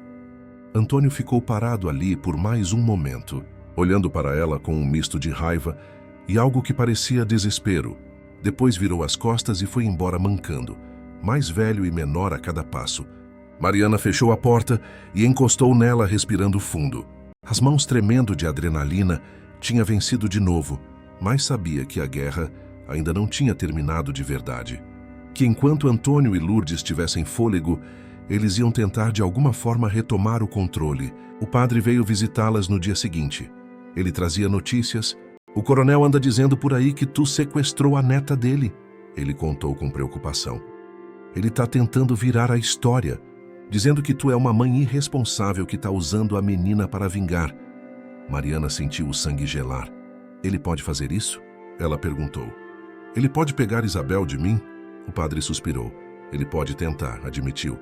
Antônio ficou parado ali por mais um momento, olhando para ela com um misto de raiva e algo que parecia desespero. Depois virou as costas e foi embora mancando, mais velho e menor a cada passo. Mariana fechou a porta e encostou nela respirando fundo. As mãos tremendo de adrenalina, tinha vencido de novo, mas sabia que a guerra ainda não tinha terminado de verdade. Que enquanto Antônio e Lourdes tivessem fôlego, eles iam tentar de alguma forma retomar o controle. O padre veio visitá-las no dia seguinte. Ele trazia notícias. O coronel anda dizendo por aí que tu sequestrou a neta dele, ele contou com preocupação. Ele está tentando virar a história, dizendo que tu é uma mãe irresponsável que está usando a menina para vingar. Mariana sentiu o sangue gelar. Ele pode fazer isso? Ela perguntou. Ele pode pegar Isabel de mim? O padre suspirou. Ele pode tentar, admitiu.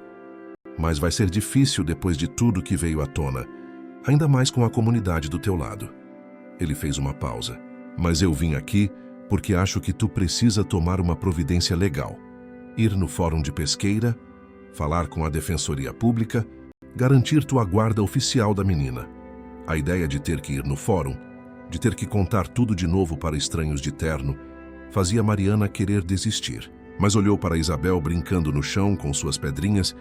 Mas vai ser difícil depois de tudo que veio à tona, ainda mais com a comunidade do teu lado. Ele fez uma pausa. Mas eu vim aqui porque acho que tu precisa tomar uma providência legal. Ir no fórum de pesqueira, falar com a Defensoria Pública, garantir tua guarda oficial da menina. A ideia de ter que ir no fórum, de ter que contar tudo de novo para estranhos de terno, fazia Mariana querer desistir. Mas olhou para Isabel brincando no chão com suas pedrinhas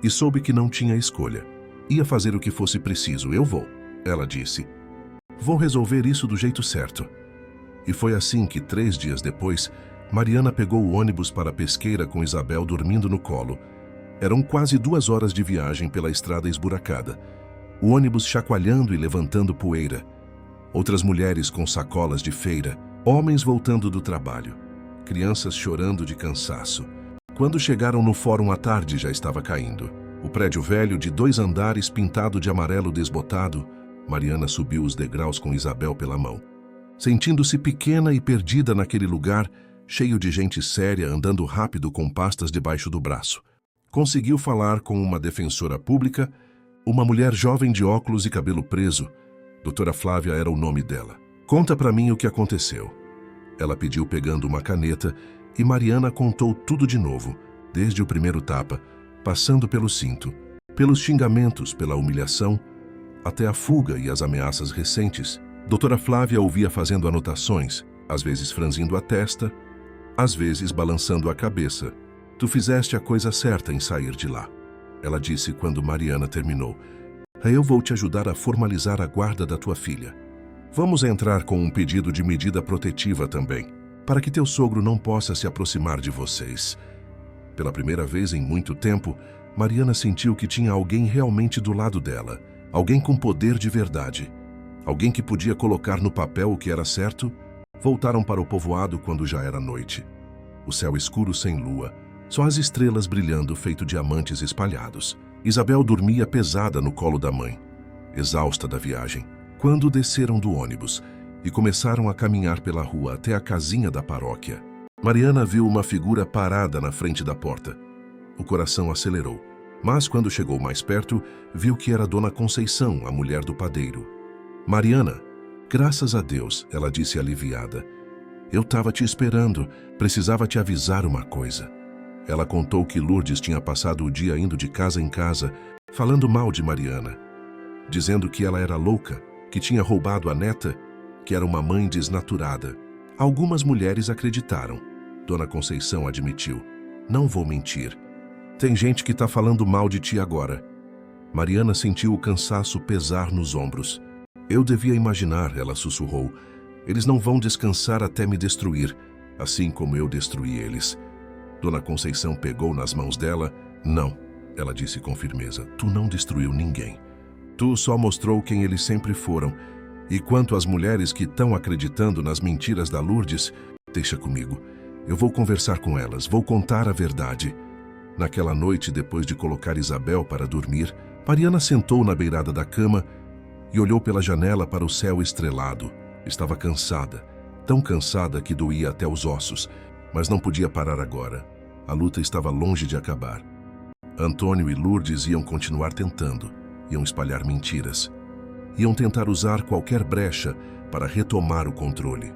e soube que não tinha escolha. Ia fazer o que fosse preciso. Eu vou, ela disse. Vou resolver isso do jeito certo. E foi assim que, 3 dias depois, Mariana pegou o ônibus para a pesqueira com Isabel dormindo no colo. Eram quase 2 horas de viagem pela estrada esburacada. O ônibus chacoalhando e levantando poeira. Outras mulheres com sacolas de feira. Homens voltando do trabalho. Crianças chorando de cansaço. Quando chegaram no fórum à tarde, já estava caindo. O prédio velho de 2 andares pintado de amarelo desbotado. Mariana subiu os degraus com Isabel pela mão. Sentindo-se pequena e perdida naquele lugar, cheio de gente séria andando rápido com pastas debaixo do braço. Conseguiu falar com uma defensora pública, uma mulher jovem de óculos e cabelo preso. Doutora Flávia era o nome dela. Conta pra mim o que aconteceu. Ela pediu pegando uma caneta e Mariana contou tudo de novo, desde o primeiro tapa, passando pelo cinto, pelos xingamentos, pela humilhação, até a fuga e as ameaças recentes. Doutora Flávia ouvia fazendo anotações, às vezes franzindo a testa, às vezes balançando a cabeça. Tu fizeste a coisa certa em sair de lá, ela disse quando Mariana terminou. Eu vou te ajudar a formalizar a guarda da tua filha. Vamos entrar com um pedido de medida protetiva também, para que teu sogro não possa se aproximar de vocês. Pela primeira vez em muito tempo, Mariana sentiu que tinha alguém realmente do lado dela, alguém com poder de verdade, alguém que podia colocar no papel o que era certo. Voltaram para o povoado quando já era noite. O céu escuro sem lua, só as estrelas brilhando feito diamantes espalhados. Isabel dormia pesada no colo da mãe, exausta da viagem. Quando desceram do ônibus e começaram a caminhar pela rua até a casinha da paróquia, Mariana viu uma figura parada na frente da porta. O coração acelerou, mas quando chegou mais perto, viu que era Dona Conceição, a mulher do padeiro. Mariana, graças a Deus, ela disse aliviada. Eu estava te esperando, precisava te avisar uma coisa. Ela contou que Lourdes tinha passado o dia indo de casa em casa, falando mal de Mariana, dizendo que ela era louca, que tinha roubado a neta, que era uma mãe desnaturada. Algumas mulheres acreditaram. Dona Conceição admitiu. Não vou mentir. Tem gente que está falando mal de ti agora. Mariana sentiu o cansaço pesar nos ombros. Eu devia imaginar, ela sussurrou. Eles não vão descansar até me destruir, assim como eu destruí eles. Dona Conceição pegou nas mãos dela. Não, ela disse com firmeza. Tu não destruiu ninguém. Tu só mostrou quem eles sempre foram. E quanto às mulheres que estão acreditando nas mentiras da Lourdes, deixa comigo. Eu vou conversar com elas, vou contar a verdade. Naquela noite, depois de colocar Isabel para dormir, Mariana sentou na beirada da cama e olhou pela janela para o céu estrelado. Estava cansada, tão cansada que doía até os ossos, mas não podia parar agora. A luta estava longe de acabar. Antônio e Lourdes iam continuar tentando. Iam espalhar mentiras. Iam tentar usar qualquer brecha para retomar o controle.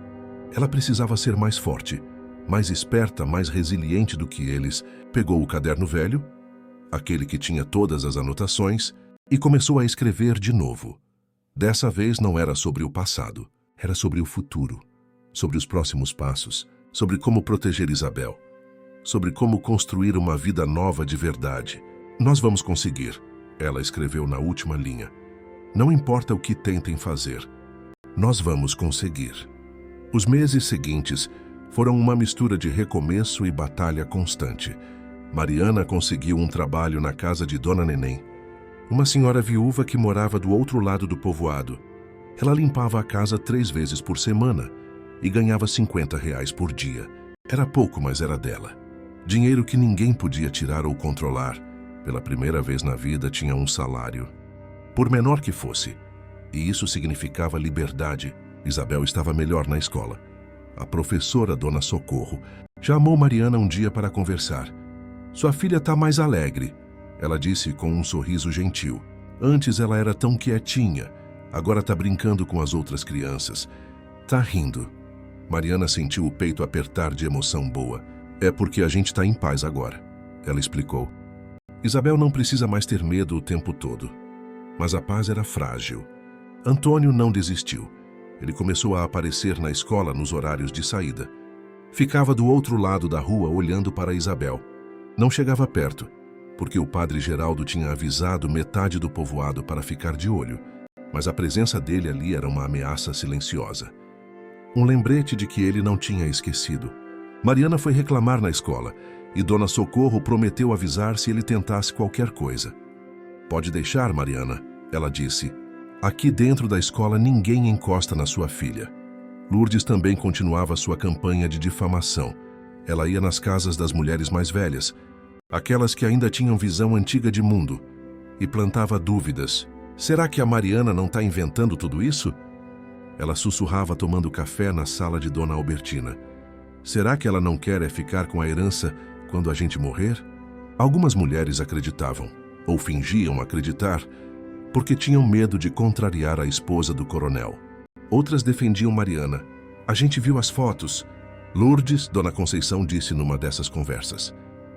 Ela precisava ser mais forte, mais esperta, mais resiliente do que eles. Pegou o caderno velho, aquele que tinha todas as anotações, e começou a escrever de novo. Dessa vez não era sobre o passado, era sobre o futuro, sobre os próximos passos, sobre como proteger Isabel, sobre como construir uma vida nova de verdade. Nós vamos conseguir, ela escreveu na última linha. Não importa o que tentem fazer, nós vamos conseguir. Os meses seguintes foram uma mistura de recomeço e batalha constante. Mariana conseguiu um trabalho na casa de Dona Neném, uma senhora viúva que morava do outro lado do povoado. Ela limpava a casa 3 vezes por semana e ganhava R$ 50 por dia. Era pouco, mas era dela. Dinheiro que ninguém podia tirar ou controlar. Pela primeira vez na vida tinha um salário, por menor que fosse. E isso significava liberdade. Isabel estava melhor na escola. A professora, Dona Socorro, chamou Mariana um dia para conversar. Sua filha está mais alegre, ela disse com um sorriso gentil. Antes ela era tão quietinha, agora está brincando com as outras crianças. Tá rindo. Mariana sentiu o peito apertar de emoção boa. É porque a gente está em paz agora, ela explicou. Isabel não precisa mais ter medo o tempo todo. Mas a paz era frágil. Antônio não desistiu. Ele começou a aparecer na escola nos horários de saída. Ficava do outro lado da rua olhando para Isabel. Não chegava perto, porque o padre Geraldo tinha avisado metade do povoado para ficar de olho, mas a presença dele ali era uma ameaça silenciosa. Um lembrete de que ele não tinha esquecido. Mariana foi reclamar na escola e Dona Socorro prometeu avisar se ele tentasse qualquer coisa. Pode deixar, Mariana, ela disse. Aqui dentro da escola ninguém encosta na sua filha. Lourdes também continuava sua campanha de difamação. Ela ia nas casas das mulheres mais velhas, aquelas que ainda tinham visão antiga de mundo, e plantava dúvidas. Será que a Mariana não está inventando tudo isso? Ela sussurrava tomando café na sala de Dona Albertina. Será que ela não quer ficar com a herança quando a gente morrer? Algumas mulheres acreditavam, ou fingiam acreditar, porque tinham medo de contrariar a esposa do coronel. Outras defendiam Mariana. A gente viu as fotos. Lourdes, Dona Conceição disse numa dessas conversas.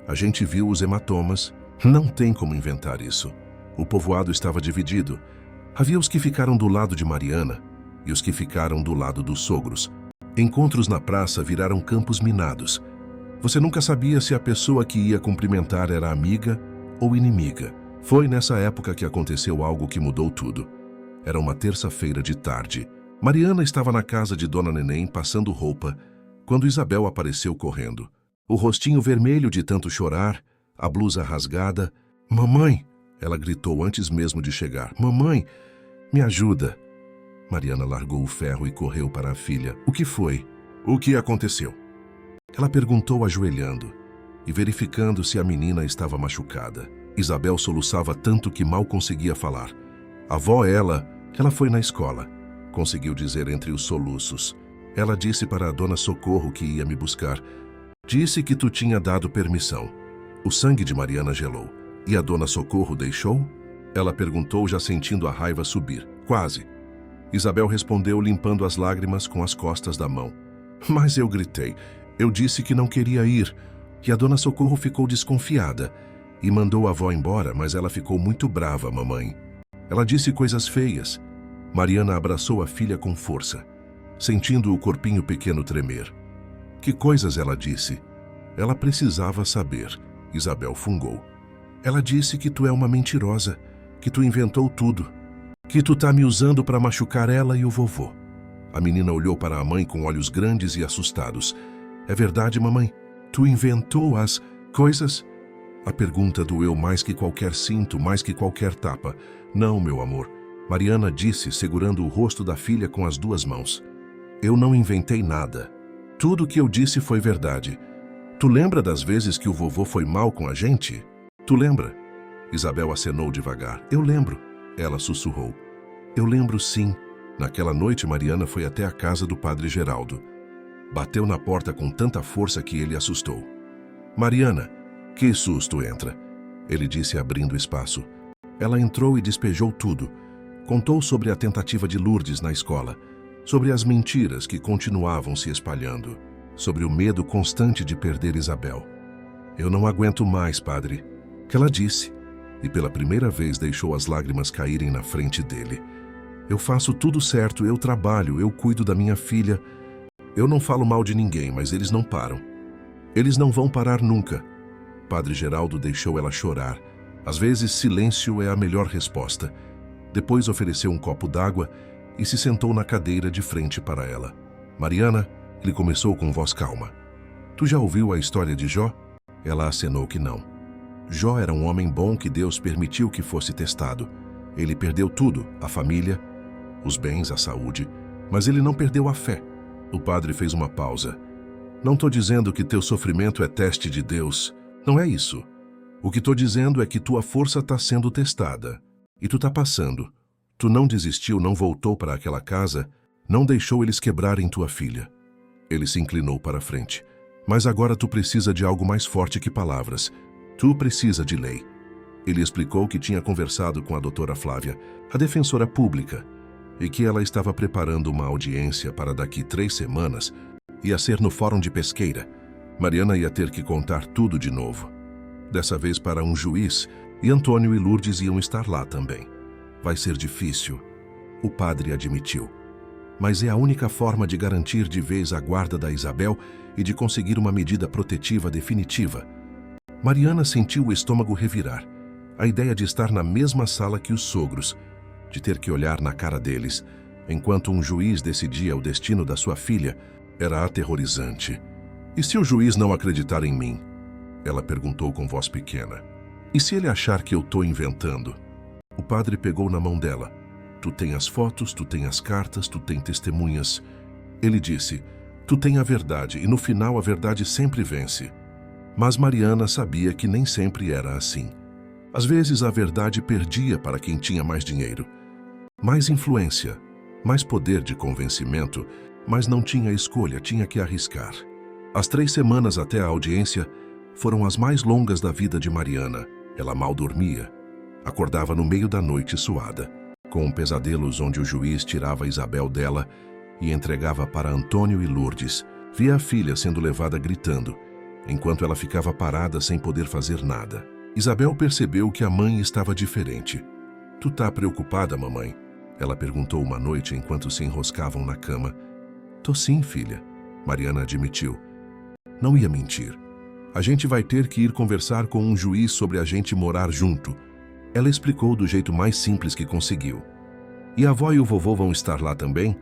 A gente viu os hematomas. Não tem como inventar isso. O povoado estava dividido. Havia os que ficaram do lado de Mariana e os que ficaram do lado dos sogros. Encontros na praça viraram campos minados. Você nunca sabia se a pessoa que ia cumprimentar era amiga ou inimiga. Foi nessa época que aconteceu algo que mudou tudo. Era uma terça-feira de tarde. Mariana estava na casa de Dona Neném passando roupa, quando Isabel apareceu correndo. O rostinho vermelho de tanto chorar, a blusa rasgada. Mamãe, ela gritou antes mesmo de chegar. Mamãe, me ajuda. Mariana largou o ferro e correu para a filha. O que foi? O que aconteceu? Ela perguntou ajoelhando e verificando se a menina estava machucada. Isabel soluçava tanto que mal conseguia falar. A avó, ela foi na escola, conseguiu dizer entre os soluços. Ela disse para a Dona Socorro que ia me buscar. Disse que tu tinha dado permissão. O sangue de Mariana gelou. E a Dona Socorro deixou? Ela perguntou, já sentindo a raiva subir. Quase. Isabel respondeu, limpando as lágrimas com as costas da mão. Mas eu gritei. Eu disse que não queria ir. E a Dona Socorro ficou desconfiada e mandou a avó embora, mas ela ficou muito brava, mamãe. Ela disse coisas feias. Mariana abraçou a filha com força, sentindo o corpinho pequeno tremer. Que coisas ela disse? Ela precisava saber. Isabel fungou. Ela disse que tu é uma mentirosa, que tu inventou tudo, que tu tá me usando para machucar ela e o vovô. A menina olhou para a mãe com olhos grandes e assustados. É verdade, mamãe? Tu inventou as coisas? A pergunta doeu mais que qualquer cinto, mais que qualquer tapa. Não, meu amor. Mariana disse, segurando o rosto da filha com as 2 mãos. Eu não inventei nada. Tudo o que eu disse foi verdade. Tu lembra das vezes que o vovô foi mal com a gente? Tu lembra? Isabel acenou devagar. Eu lembro. Ela sussurrou. Eu lembro sim. Naquela noite, Mariana foi até a casa do padre Geraldo. Bateu na porta com tanta força que ele assustou. Mariana, que susto, entra. Ele disse abrindo espaço. Ela entrou e despejou tudo. Contou sobre a tentativa de Lourdes na escola, sobre as mentiras que continuavam se espalhando, sobre o medo constante de perder Isabel. "Eu não aguento mais, padre", que ela disse, e pela primeira vez deixou as lágrimas caírem na frente dele. "Eu faço tudo certo, eu trabalho, eu cuido da minha filha. Eu não falo mal de ninguém, mas eles não param. Eles não vão parar nunca." Padre Geraldo deixou ela chorar. Às vezes, silêncio é a melhor resposta. Depois ofereceu um copo d'água e se sentou na cadeira de frente para ela. "Mariana", ele começou com voz calma, "tu já ouviu a história de Jó?" Ela acenou que não. Jó era um homem bom que Deus permitiu que fosse testado. Ele perdeu tudo, a família, os bens, a saúde, mas ele não perdeu a fé. O padre fez uma pausa. "Não estou dizendo que teu sofrimento é teste de Deus. Não é isso. O que estou dizendo é que tua força está sendo testada. E tu está passando. Tu não desistiu, não voltou para aquela casa, não deixou eles quebrarem tua filha." Ele se inclinou para a frente. "Mas agora tu precisa de algo mais forte que palavras. Tu precisa de lei." Ele explicou que tinha conversado com a doutora Flávia, a defensora pública, e que ela estava preparando uma audiência para daqui 3 semanas. Ia ser no Fórum de Pesqueira. Mariana ia ter que contar tudo de novo. Dessa vez para um juiz, e Antônio e Lourdes iam estar lá também. "Vai ser difícil", o padre admitiu. "Mas é a única forma de garantir de vez a guarda da Isabel e de conseguir uma medida protetiva definitiva." Mariana sentiu o estômago revirar. A ideia de estar na mesma sala que os sogros, de ter que olhar na cara deles, enquanto um juiz decidia o destino da sua filha, era aterrorizante. "E se o juiz não acreditar em mim?" Ela perguntou com voz pequena. "E se ele achar que eu estou inventando?" O padre pegou na mão dela. "Tu tem as fotos, tu tem as cartas, tu tem testemunhas." Ele disse, "Tu tem a verdade, e no final a verdade sempre vence." Mas Mariana sabia que nem sempre era assim. Às vezes a verdade perdia para quem tinha mais dinheiro, mais influência, mais poder de convencimento, mas não tinha escolha, tinha que arriscar. As 3 semanas até a audiência foram as mais longas da vida de Mariana. Ela mal dormia. Acordava no meio da noite suada, com pesadelos onde o juiz tirava Isabel dela e entregava para Antônio e Lourdes. Via a filha sendo levada gritando, enquanto ela ficava parada sem poder fazer nada. Isabel percebeu que a mãe estava diferente. "Tu tá preocupada, mamãe?" Ela perguntou uma noite enquanto se enroscavam na cama. "Tô sim, filha", Mariana admitiu. Não ia mentir. "A gente vai ter que ir conversar com um juiz sobre a gente morar junto." Ela explicou do jeito mais simples que conseguiu. "E a avó e o vovô vão estar lá também?"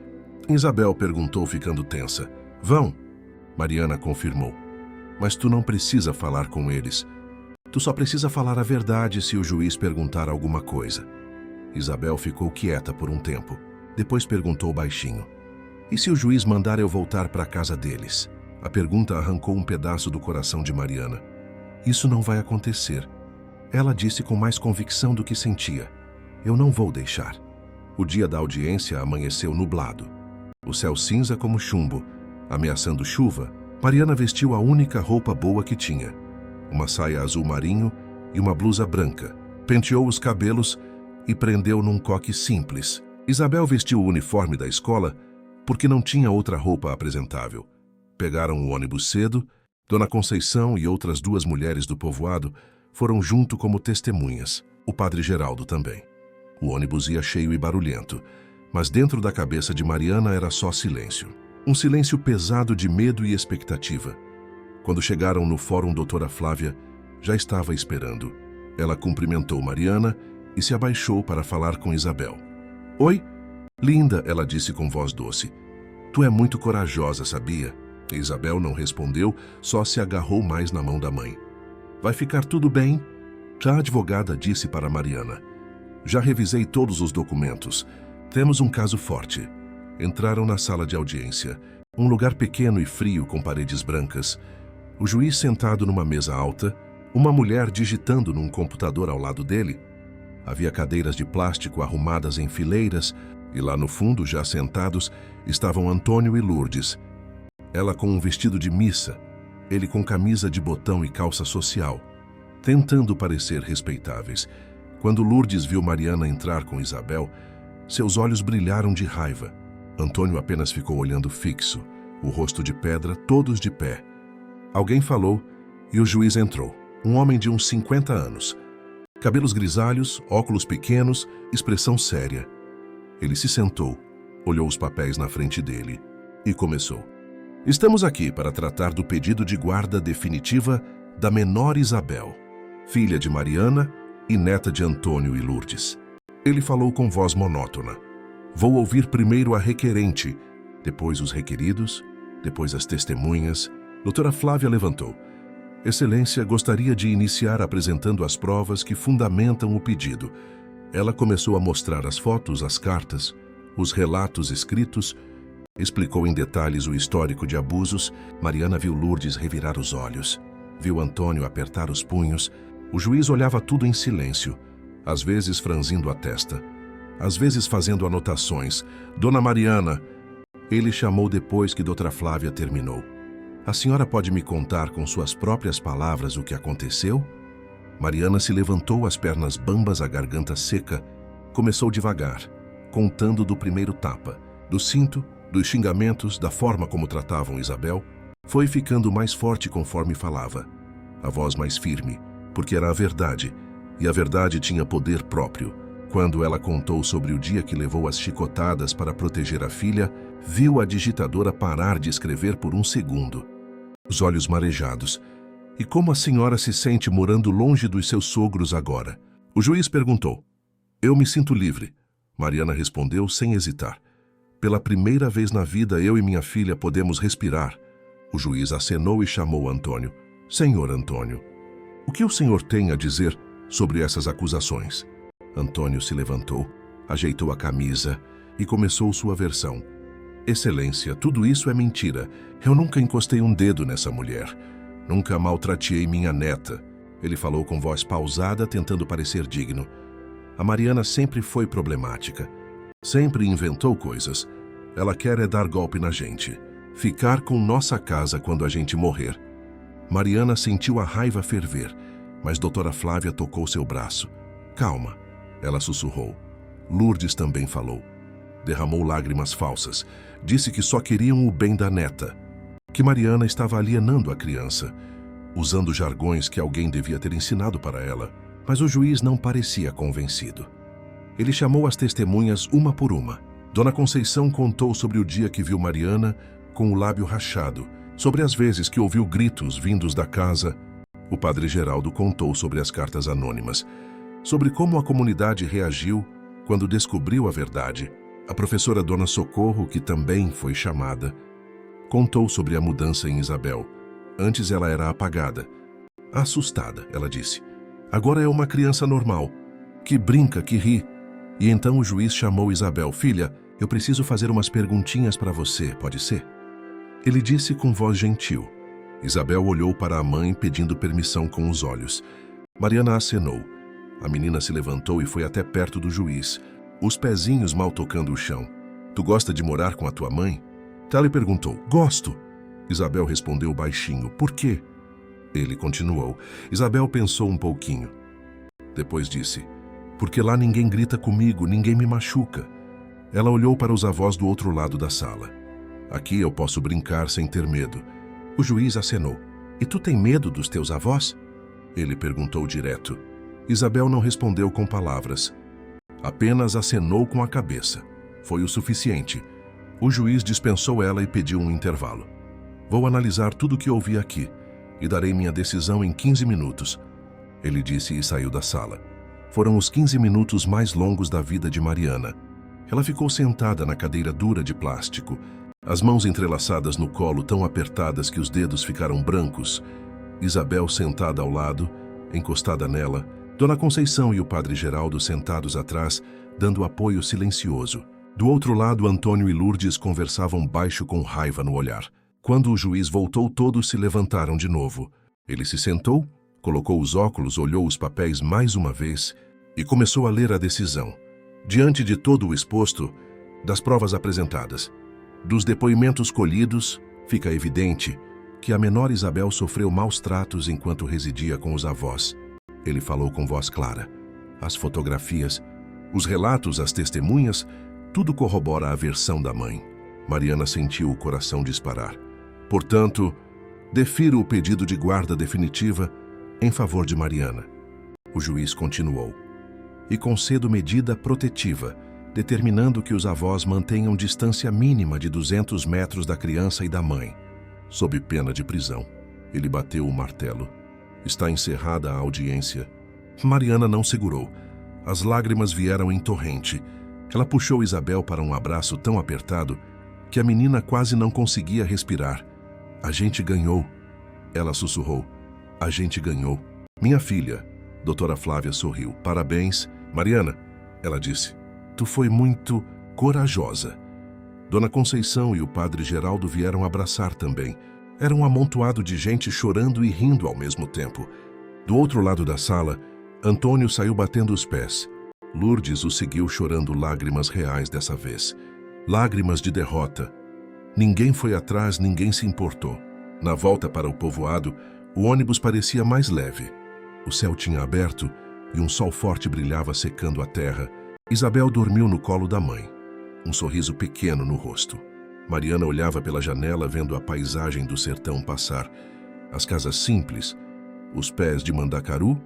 Isabel perguntou, ficando tensa. "Vão", Mariana confirmou. "Mas tu não precisa falar com eles. Tu só precisa falar a verdade se o juiz perguntar alguma coisa." Isabel ficou quieta por um tempo. Depois perguntou baixinho, "E se o juiz mandar eu voltar para a casa deles?" A pergunta arrancou um pedaço do coração de Mariana. "Isso não vai acontecer." Ela disse com mais convicção do que sentia. "Eu não vou deixar." O dia da audiência amanheceu nublado. O céu cinza como chumbo, ameaçando chuva. Mariana vestiu a única roupa boa que tinha. Uma saia azul marinho e uma blusa branca. Penteou os cabelos e prendeu num coque simples. Isabel vestiu o uniforme da escola porque não tinha outra roupa apresentável. Pegaram o ônibus cedo. Dona Conceição e outras 2 mulheres do povoado foram junto como testemunhas. O padre Geraldo também. O ônibus ia cheio e barulhento, mas dentro da cabeça de Mariana era só silêncio. Um silêncio pesado de medo e expectativa. Quando chegaram no fórum, doutora Flávia já estava esperando. Ela cumprimentou Mariana e se abaixou para falar com Isabel. "Oi, linda", ela disse com voz doce. "Tu é muito corajosa, sabia?" Isabel não respondeu, só se agarrou mais na mão da mãe. "Vai ficar tudo bem?" A advogada disse para Mariana. "Já revisei todos os documentos. Temos um caso forte." Entraram na sala de audiência, um lugar pequeno e frio com paredes brancas. O juiz sentado numa mesa alta, uma mulher digitando num computador ao lado dele. Havia cadeiras de plástico arrumadas em fileiras e lá no fundo, já sentados, estavam Antônio e Lourdes. Ela com um vestido de missa, ele com camisa de botão e calça social, tentando parecer respeitáveis. Quando Lourdes viu Mariana entrar com Isabel, seus olhos brilharam de raiva. Antônio apenas ficou olhando fixo, o rosto de pedra, todos de pé. Alguém falou e o juiz entrou, um homem de uns 50 anos. Cabelos grisalhos, óculos pequenos, expressão séria. Ele se sentou, olhou os papéis na frente dele e começou. Estamos aqui para tratar do pedido de guarda definitiva da menor Isabel, filha de Mariana e neta de Antônio e Lourdes. Ele falou com voz monótona. Vou ouvir primeiro a requerente, depois os requeridos, depois as testemunhas. Doutora Flávia levantou. Excelência, gostaria de iniciar apresentando as provas que fundamentam o pedido. Ela começou a mostrar as fotos, as cartas, os relatos escritos, explicou em detalhes o histórico de abusos. Mariana viu Lourdes revirar os olhos, viu Antônio apertar os punhos. O juiz olhava tudo em silêncio, às vezes franzindo a testa, às vezes fazendo anotações. Dona Mariana, ele chamou depois que doutora Flávia terminou. A senhora pode me contar com suas próprias palavras o que aconteceu? Mariana se levantou, as pernas bambas, a garganta seca. Começou devagar, contando do primeiro tapa, do cinto, dos xingamentos, da forma como tratavam Isabel. Foi ficando mais forte conforme falava, a voz mais firme, porque era a verdade, e a verdade tinha poder próprio. Quando ela contou sobre o dia que levou as chicotadas para proteger a filha, viu a digitadora parar de escrever por um segundo. Os olhos marejados. E como a senhora se sente morando longe dos seus sogros agora? O juiz perguntou. Eu me sinto livre. Mariana respondeu sem hesitar. Pela primeira vez na vida, eu e minha filha podemos respirar. O juiz acenou e chamou Antônio. Senhor Antônio, o que o senhor tem a dizer sobre essas acusações? Antônio se levantou, ajeitou a camisa e começou sua versão. Excelência, tudo isso é mentira. Eu nunca encostei um dedo nessa mulher. Nunca maltratei minha neta. Ele falou com voz pausada, tentando parecer digno. A Mariana sempre foi problemática. Sempre inventou coisas. Ela quer é dar golpe na gente. Ficar com nossa casa quando a gente morrer. Mariana sentiu a raiva ferver, mas doutora Flávia tocou seu braço. Calma, ela sussurrou. Lourdes também falou. Derramou lágrimas falsas. Disse que só queriam o bem da neta. Que Mariana estava alienando a criança, usando jargões que alguém devia ter ensinado para ela. Mas o juiz não parecia convencido. Ele chamou as testemunhas uma por uma. Dona Conceição contou sobre o dia que viu Mariana com o lábio rachado, sobre as vezes que ouviu gritos vindos da casa. O padre Geraldo contou sobre as cartas anônimas, sobre como a comunidade reagiu quando descobriu a verdade. A professora Dona Socorro, que também foi chamada, contou sobre a mudança em Isabel. Antes ela era apagada, assustada, ela disse. Agora é uma criança normal, que brinca, que ri. E então o juiz chamou Isabel. Filha, eu preciso fazer umas perguntinhas para você, pode ser? Ele disse com voz gentil. Isabel olhou para a mãe pedindo permissão com os olhos. Mariana acenou. A menina se levantou e foi até perto do juiz, os pezinhos mal tocando o chão. Tu gosta de morar com a tua mãe? Tali perguntou. Gosto. Isabel respondeu baixinho. Por quê? Ele continuou. Isabel pensou um pouquinho. Depois disse. Porque lá ninguém grita comigo, ninguém me machuca. Ela olhou para os avós do outro lado da sala. Aqui eu posso brincar sem ter medo. O juiz acenou. E tu tem medo dos teus avós? Ele perguntou direto. Isabel não respondeu com palavras. Apenas acenou com a cabeça. Foi o suficiente. O juiz dispensou ela e pediu um intervalo. Vou analisar tudo o que ouvi aqui e darei minha decisão em 15 minutos. Ele disse e saiu da sala. Foram os 15 minutos mais longos da vida de Mariana. Ela ficou sentada na cadeira dura de plástico, as mãos entrelaçadas no colo tão apertadas que os dedos ficaram brancos. Isabel sentada ao lado, encostada nela, Dona Conceição e o padre Geraldo sentados atrás, dando apoio silencioso. Do outro lado, Antônio e Lourdes conversavam baixo com raiva no olhar. Quando o juiz voltou, todos se levantaram de novo. Ele se sentou, colocou os óculos, olhou os papéis mais uma vez e começou a ler a decisão. Diante de todo o exposto, das provas apresentadas, dos depoimentos colhidos, fica evidente que a menor Isabel sofreu maus tratos enquanto residia com os avós. Ele falou com voz clara. As fotografias, os relatos, as testemunhas Tudo corrobora a versão da mãe. Mariana sentiu o coração disparar. Portanto, defiro o pedido de guarda definitiva em favor de Mariana. O juiz continuou. E concedo medida protetiva, determinando que os avós mantenham distância mínima de 200 metros da criança e da mãe, sob pena de prisão. Ele bateu o martelo. Está encerrada a audiência. Mariana não segurou. As lágrimas vieram em torrente. Ela puxou Isabel para um abraço tão apertado que a menina quase não conseguia respirar. A gente ganhou. Ela sussurrou. A gente ganhou. Minha filha. Doutora Flávia sorriu. Parabéns. Mariana, ela disse. Tu foi muito corajosa. Dona Conceição e o padre Geraldo vieram abraçar também. Era um amontoado de gente chorando e rindo ao mesmo tempo. Do outro lado da sala, Antônio saiu batendo os pés. Lourdes o seguiu chorando lágrimas reais dessa vez. Lágrimas de derrota. Ninguém foi atrás, ninguém se importou. Na volta para o povoado, o ônibus parecia mais leve. O céu tinha aberto e um sol forte brilhava secando a terra. Isabel dormiu no colo da mãe, um sorriso pequeno no rosto. Mariana olhava pela janela vendo a paisagem do sertão passar. As casas simples, os pés de mandacaru,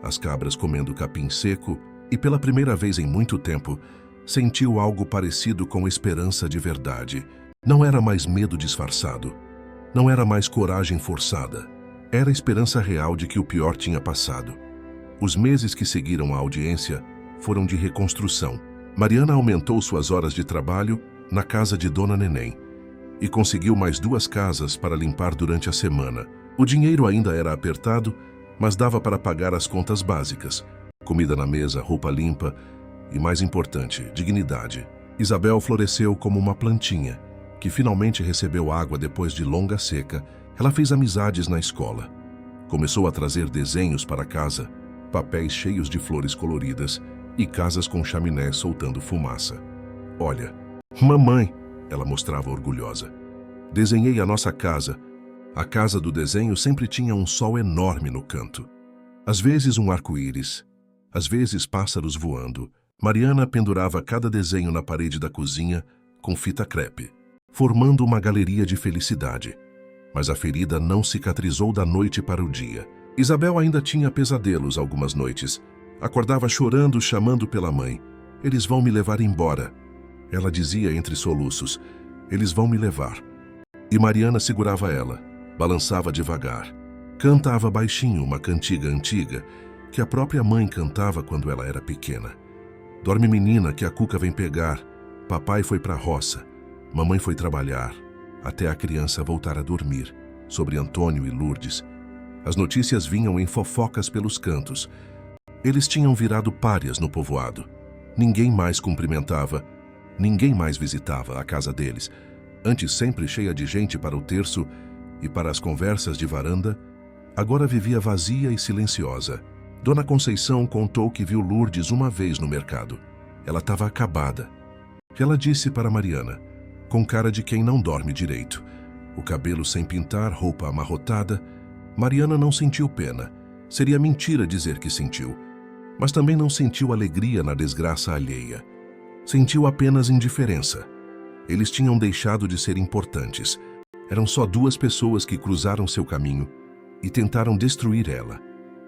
as cabras comendo capim seco e pela primeira vez em muito tempo sentiu algo parecido com esperança de verdade. Não era mais medo disfarçado. Não era mais coragem forçada. Era esperança real de que o pior tinha passado. Os meses que seguiram a audiência foram de reconstrução. Mariana aumentou suas horas de trabalho na casa de Dona Neném e conseguiu mais 2 casas para limpar durante a semana. O dinheiro ainda era apertado, mas dava para pagar as contas básicas. Comida na mesa, roupa limpa e, mais importante, dignidade. Isabel floresceu como uma plantinha, que finalmente recebeu água depois de longa seca. Ela fez amizades na escola. Começou a trazer desenhos para casa, papéis cheios de flores coloridas e casas com chaminé soltando fumaça. Olha, mamãe, ela mostrava orgulhosa. Desenhei a nossa casa. A casa do desenho sempre tinha um sol enorme no canto. Às vezes um arco-íris, às vezes pássaros voando. Mariana pendurava cada desenho na parede da cozinha com fita crepe, formando uma galeria de felicidade. Mas a ferida não cicatrizou da noite para o dia. Isabel ainda tinha pesadelos algumas noites. Acordava chorando, chamando pela mãe. Eles vão me levar embora. Ela dizia entre soluços. Eles vão me levar. E Mariana segurava ela, balançava devagar. Cantava baixinho uma cantiga antiga que a própria mãe cantava quando ela era pequena. Dorme menina que a cuca vem pegar. Papai foi pra roça. Mamãe foi trabalhar. Até a criança voltar a dormir. Sobre Antônio e Lourdes. As notícias vinham em fofocas pelos cantos. Eles tinham virado párias no povoado. Ninguém mais cumprimentava. Ninguém mais visitava a casa deles. Antes sempre cheia de gente para o terço e para as conversas de varanda, agora vivia vazia e silenciosa. Dona Conceição contou que viu Lourdes uma vez no mercado. Ela estava acabada. Ela disse para Mariana, com cara de quem não dorme direito. O cabelo sem pintar, roupa amarrotada. Mariana não sentiu pena. Seria mentira dizer que sentiu. Mas também não sentiu alegria na desgraça alheia. Sentiu apenas indiferença. Eles tinham deixado de ser importantes. Eram só 2 pessoas que cruzaram seu caminho e tentaram destruir ela.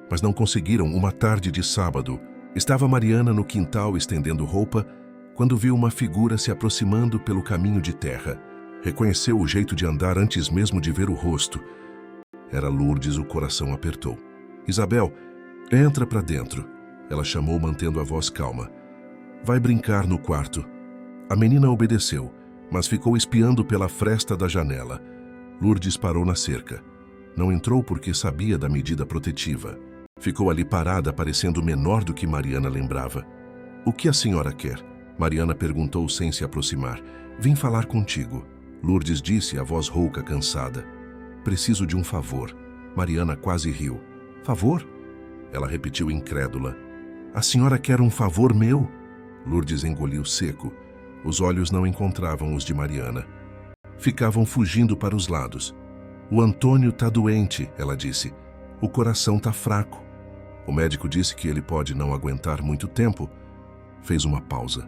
Mas não conseguiram. Uma tarde de sábado, estava Mariana no quintal estendendo roupa quando viu uma figura se aproximando pelo caminho de terra. Reconheceu o jeito de andar antes mesmo de ver o rosto. Era Lourdes, o coração apertou. Isabel, entra para dentro. Ela chamou mantendo a voz calma. Vai brincar no quarto. A menina obedeceu, mas ficou espiando pela fresta da janela. Lourdes parou na cerca. Não entrou porque sabia da medida protetiva. Ficou ali parada, parecendo menor do que Mariana lembrava. O que a senhora quer? Mariana perguntou sem se aproximar. Vim falar contigo. Lourdes disse, a voz rouca, cansada. Preciso de um favor. Mariana quase riu. Favor? Ela repetiu incrédula. A senhora quer um favor meu? Lourdes engoliu seco. Os olhos não encontravam os de Mariana. Ficavam fugindo para os lados. O Antônio tá doente, ela disse. O coração tá fraco. O médico disse que ele pode não aguentar muito tempo. Fez uma pausa.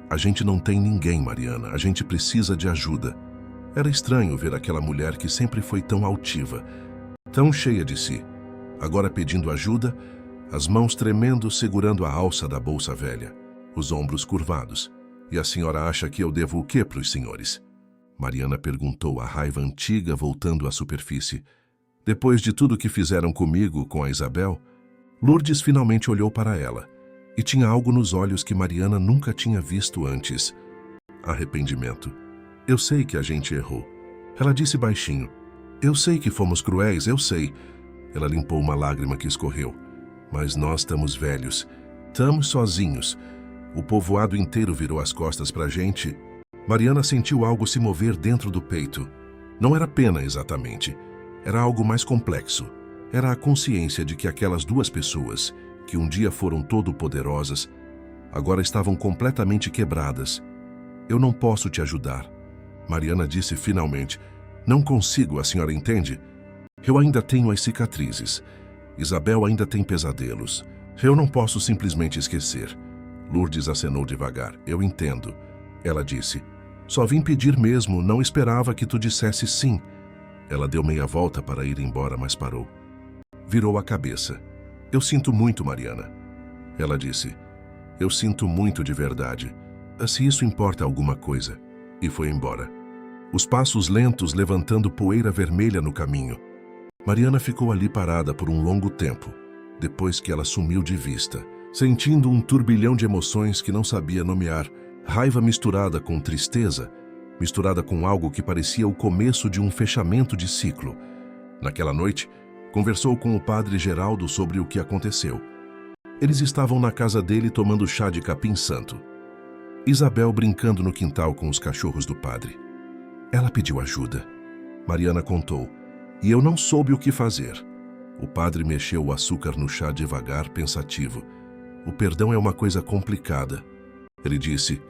A gente não tem ninguém, Mariana. A gente precisa de ajuda. Era estranho ver aquela mulher que sempre foi tão altiva, tão cheia de si, agora pedindo ajuda, as mãos tremendo segurando a alça da bolsa velha, os ombros curvados. E a senhora acha que eu devo o quê para os senhores? Mariana perguntou, a raiva antiga voltando à superfície. Depois de tudo que fizeram comigo, com a Isabel, Lourdes finalmente olhou para ela, e tinha algo nos olhos que Mariana nunca tinha visto antes. Arrependimento. Eu sei que a gente errou. Ela disse baixinho. Eu sei que fomos cruéis, eu sei. Ela limpou uma lágrima que escorreu. Mas nós estamos velhos. Estamos sozinhos. O povoado inteiro virou as costas pra gente. Mariana sentiu algo se mover dentro do peito. Não era pena exatamente. Era algo mais complexo. Era a consciência de que aquelas duas pessoas, que um dia foram todo-poderosas, agora estavam completamente quebradas. Eu não posso te ajudar. Mariana disse finalmente. Não consigo, a senhora entende? Eu ainda tenho as cicatrizes. Isabel ainda tem pesadelos. Eu não posso simplesmente esquecer. Lourdes acenou devagar. Eu entendo. Ela disse. Só vim pedir mesmo, não esperava que tu dissesse sim. Ela deu meia volta para ir embora, mas parou. Virou a cabeça. Eu sinto muito, Mariana. Ela disse. Eu sinto muito de verdade. Se isso importa alguma coisa. E foi embora. Os passos lentos levantando poeira vermelha no caminho. Mariana ficou ali parada por um longo tempo, depois que ela sumiu de vista, sentindo um turbilhão de emoções que não sabia nomear, raiva misturada com tristeza, misturada com algo que parecia o começo de um fechamento de ciclo. Naquela noite, conversou com o padre Geraldo sobre o que aconteceu. Eles estavam na casa dele tomando chá de capim-santo. Isabel brincando no quintal com os cachorros do padre. Ela pediu ajuda. Mariana contou. E eu não soube o que fazer. O padre mexeu o açúcar no chá devagar, pensativo. O perdão é uma coisa complicada. Ele disse,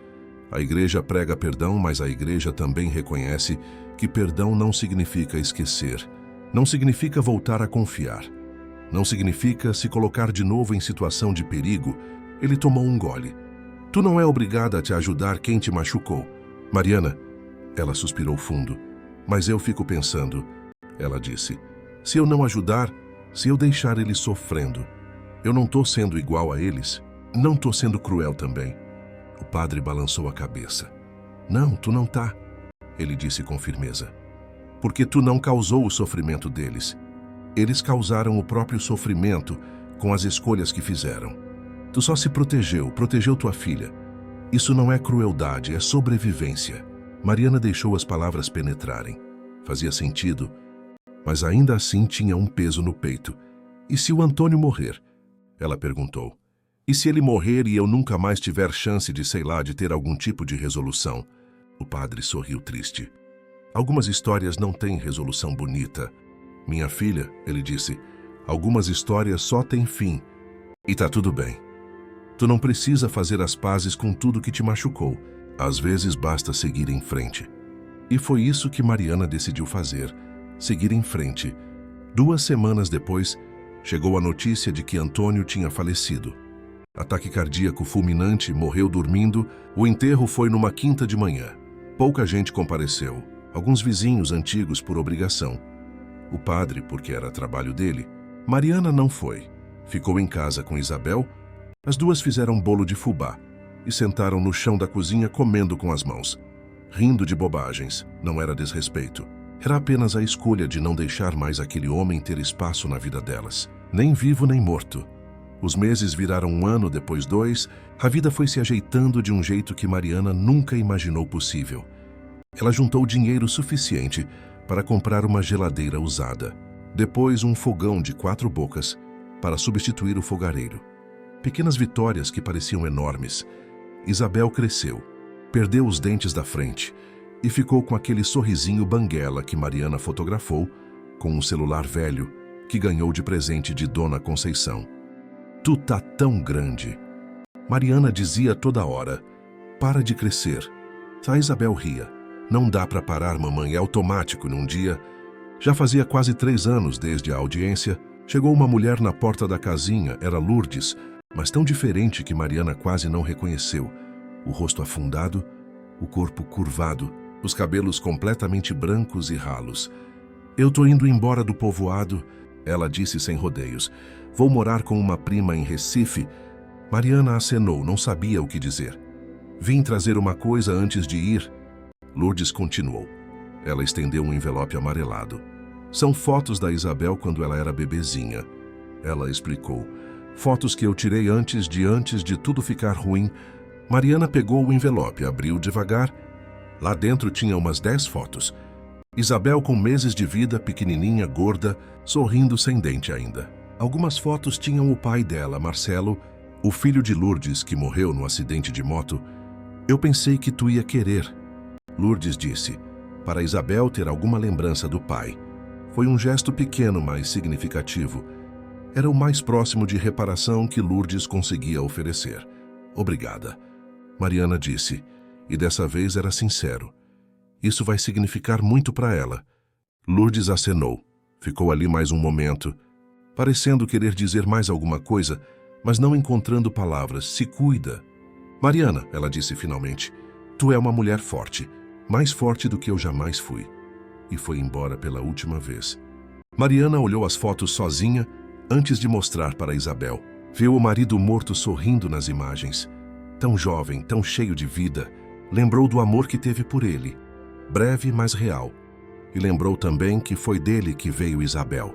a igreja prega perdão, mas a igreja também reconhece que perdão não significa esquecer. Não significa voltar a confiar. Não significa se colocar de novo em situação de perigo. Ele tomou um gole. Tu não é obrigada a te ajudar quem te machucou. Mariana, ela suspirou fundo. Mas eu fico pensando, ela disse, se eu não ajudar, se eu deixar eles sofrendo, eu não estou sendo igual a eles? Não estou sendo cruel também? O padre balançou a cabeça. Não, tu não tá, ele disse com firmeza. Porque tu não causou o sofrimento deles. Eles causaram o próprio sofrimento com as escolhas que fizeram. Tu só se protegeu tua filha. Isso não é crueldade, é sobrevivência. Mariana deixou as palavras penetrarem. Fazia sentido, mas ainda assim tinha um peso no peito. E se o Antônio morrer? Ela perguntou. E se ele morrer e eu nunca mais tiver chance de, sei lá, de ter algum tipo de resolução? O padre sorriu triste. Algumas histórias não têm resolução bonita. Minha filha, ele disse, algumas histórias só têm fim. E tá tudo bem. Tu não precisa fazer as pazes com tudo que te machucou. Às vezes basta seguir em frente. E foi isso que Mariana decidiu fazer. Seguir em frente. 2 semanas depois, chegou a notícia de que Antônio tinha falecido. Ataque cardíaco fulminante, morreu dormindo. O enterro foi numa quinta de manhã. Pouca gente compareceu. Alguns vizinhos antigos por obrigação. O padre, porque era trabalho dele. Mariana não foi. Ficou em casa com Isabel. As duas fizeram bolo de fubá e sentaram no chão da cozinha comendo com as mãos. Rindo de bobagens, não era desrespeito. Era apenas a escolha de não deixar mais aquele homem ter espaço na vida delas. Nem vivo nem morto. Os meses viraram 1 ano, depois 2. A vida foi se ajeitando de um jeito que Mariana nunca imaginou possível. Ela juntou dinheiro suficiente para comprar uma geladeira usada. Depois um fogão de 4 bocas para substituir o fogareiro. Pequenas vitórias que pareciam enormes. Isabel cresceu, perdeu os dentes da frente e ficou com aquele sorrisinho banguela que Mariana fotografou com um celular velho que ganhou de presente de Dona Conceição. Tu tá tão grande. Mariana dizia toda hora, para de crescer. A Isabel ria. Não dá para parar, mamãe, é automático. Num dia, já fazia quase 3 anos desde a audiência, chegou uma mulher na porta da casinha, era Lourdes, mas tão diferente que Mariana quase não reconheceu. o rosto afundado, o corpo curvado, os cabelos completamente brancos e ralos. Eu tô indo embora do povoado, ela disse sem rodeios. Vou morar com uma prima em Recife. Mariana acenou, não sabia o que dizer. Vim trazer uma coisa antes de ir. Lourdes continuou. Ela estendeu um envelope amarelado. São fotos da Isabel quando ela era bebezinha. Ela explicou. Fotos que eu tirei antes de tudo ficar ruim. Mariana pegou o envelope, abriu devagar. Lá dentro tinha umas 10 fotos. Isabel com meses de vida, pequenininha, gorda, sorrindo sem dente ainda. Algumas fotos tinham o pai dela, Marcelo, o filho de Lourdes, que morreu no acidente de moto. Eu pensei que tu ia querer. Lourdes disse, para Isabel ter alguma lembrança do pai. Foi um gesto pequeno, mas significativo. Era o mais próximo de reparação que Lourdes conseguia oferecer. Obrigada. Mariana disse, e dessa vez era sincero. Isso vai significar muito para ela. Lourdes acenou. Ficou ali mais um momento, parecendo querer dizer mais alguma coisa, mas não encontrando palavras. Se cuida. Mariana, ela disse finalmente, tu é uma mulher forte, mais forte do que eu jamais fui. E foi embora pela última vez. Mariana olhou as fotos sozinha, antes de mostrar para Isabel. Viu o marido morto sorrindo nas imagens. Tão jovem, tão cheio de vida. Lembrou do amor que teve por ele. Breve, mas real. E lembrou também que foi dele que veio Isabel.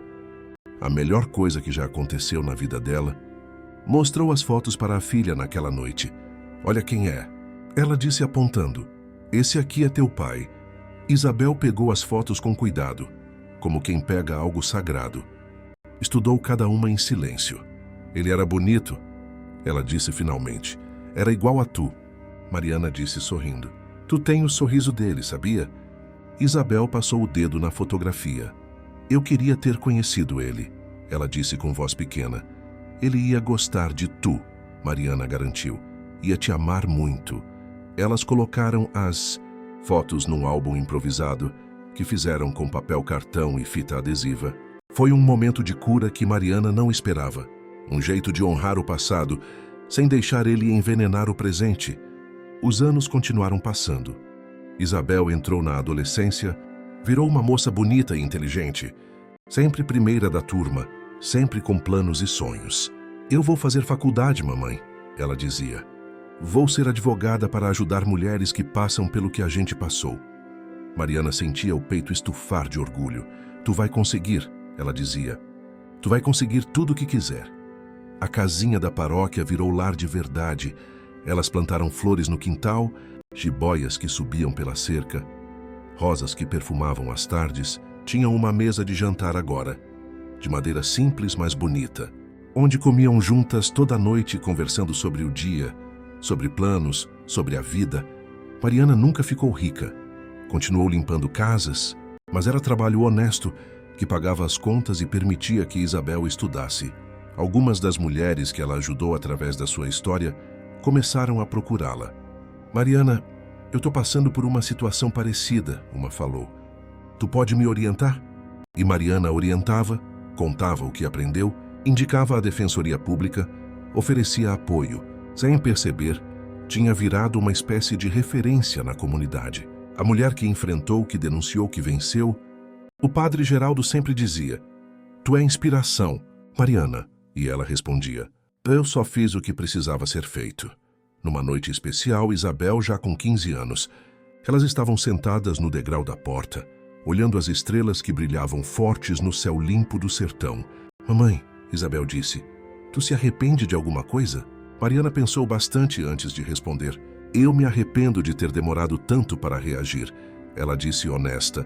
A melhor coisa que já aconteceu na vida dela. Mostrou as fotos para a filha naquela noite. Olha quem é. Ela disse apontando. Esse aqui é teu pai. Isabel pegou as fotos com cuidado, como quem pega algo sagrado. Estudou cada uma em silêncio. Ele era bonito, ela disse finalmente. Era igual a tu. Mariana disse sorrindo. Tu tem o sorriso dele, sabia? Isabel passou o dedo na fotografia. Eu queria ter conhecido ele, ela disse com voz pequena. Ele ia gostar de tu, Mariana garantiu. Ia te amar muito. Elas colocaram as fotos num álbum improvisado que fizeram com papel cartão e fita adesiva. Foi um momento de cura que Mariana não esperava. Um jeito de honrar o passado, sem deixar ele envenenar o presente. Os anos continuaram passando. Isabel entrou na adolescência, virou uma moça bonita e inteligente. Sempre primeira da turma, sempre com planos e sonhos. Eu vou fazer faculdade, mamãe, ela dizia. Vou ser advogada para ajudar mulheres que passam pelo que a gente passou. Mariana sentia o peito estufar de orgulho. Tu vai conseguir, ela dizia. Tu vai conseguir tudo o que quiser. A casinha da paróquia virou lar de verdade. Elas plantaram flores no quintal, jiboias que subiam pela cerca, rosas que perfumavam as tardes. Tinham uma mesa de jantar agora, de madeira simples, mas bonita, onde comiam juntas toda a noite conversando sobre o dia, sobre planos, sobre a vida. Mariana nunca ficou rica. Continuou limpando casas, mas era trabalho honesto, que pagava as contas e permitia que Isabel estudasse. Algumas das mulheres que ela ajudou através da sua história começaram a procurá-la. Mariana, eu estou passando por uma situação parecida, uma falou. Tu pode me orientar? E Mariana orientava, contava o que aprendeu, indicava a defensoria pública, oferecia apoio. Sem perceber, tinha virado uma espécie de referência na comunidade. A mulher que enfrentou, que denunciou, que venceu. O padre Geraldo sempre dizia, tu é inspiração, Mariana. E ela respondia, eu só fiz o que precisava ser feito. Numa noite especial, Isabel, já com 15 anos, elas estavam sentadas no degrau da porta, olhando as estrelas que brilhavam fortes no céu limpo do sertão. Mamãe, Isabel disse, tu se arrepende de alguma coisa? Mariana pensou bastante antes de responder. Eu me arrependo de ter demorado tanto para reagir. Ela disse honesta.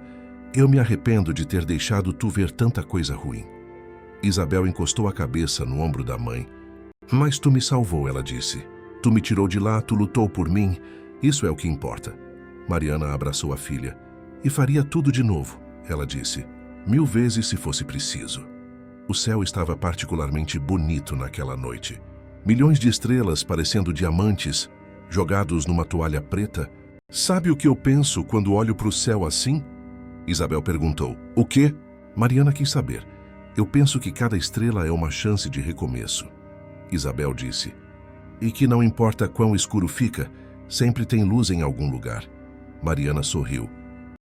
Eu me arrependo de ter deixado tu ver tanta coisa ruim. Isabel encostou a cabeça no ombro da mãe. Mas tu me salvou, ela disse. Tu me tirou de lá, tu lutou por mim. Isso é o que importa. Mariana abraçou a filha. E faria tudo de novo, ela disse. 1000 vezes se fosse preciso. O céu estava particularmente bonito naquela noite. Milhões de estrelas parecendo diamantes, jogados numa toalha preta. Sabe o que eu penso quando olho para o céu assim? Isabel perguntou. O quê? Mariana quis saber. Eu penso que cada estrela é uma chance de recomeço. Isabel disse. E que não importa quão escuro fica, Sempre tem luz em algum lugar. Mariana sorriu.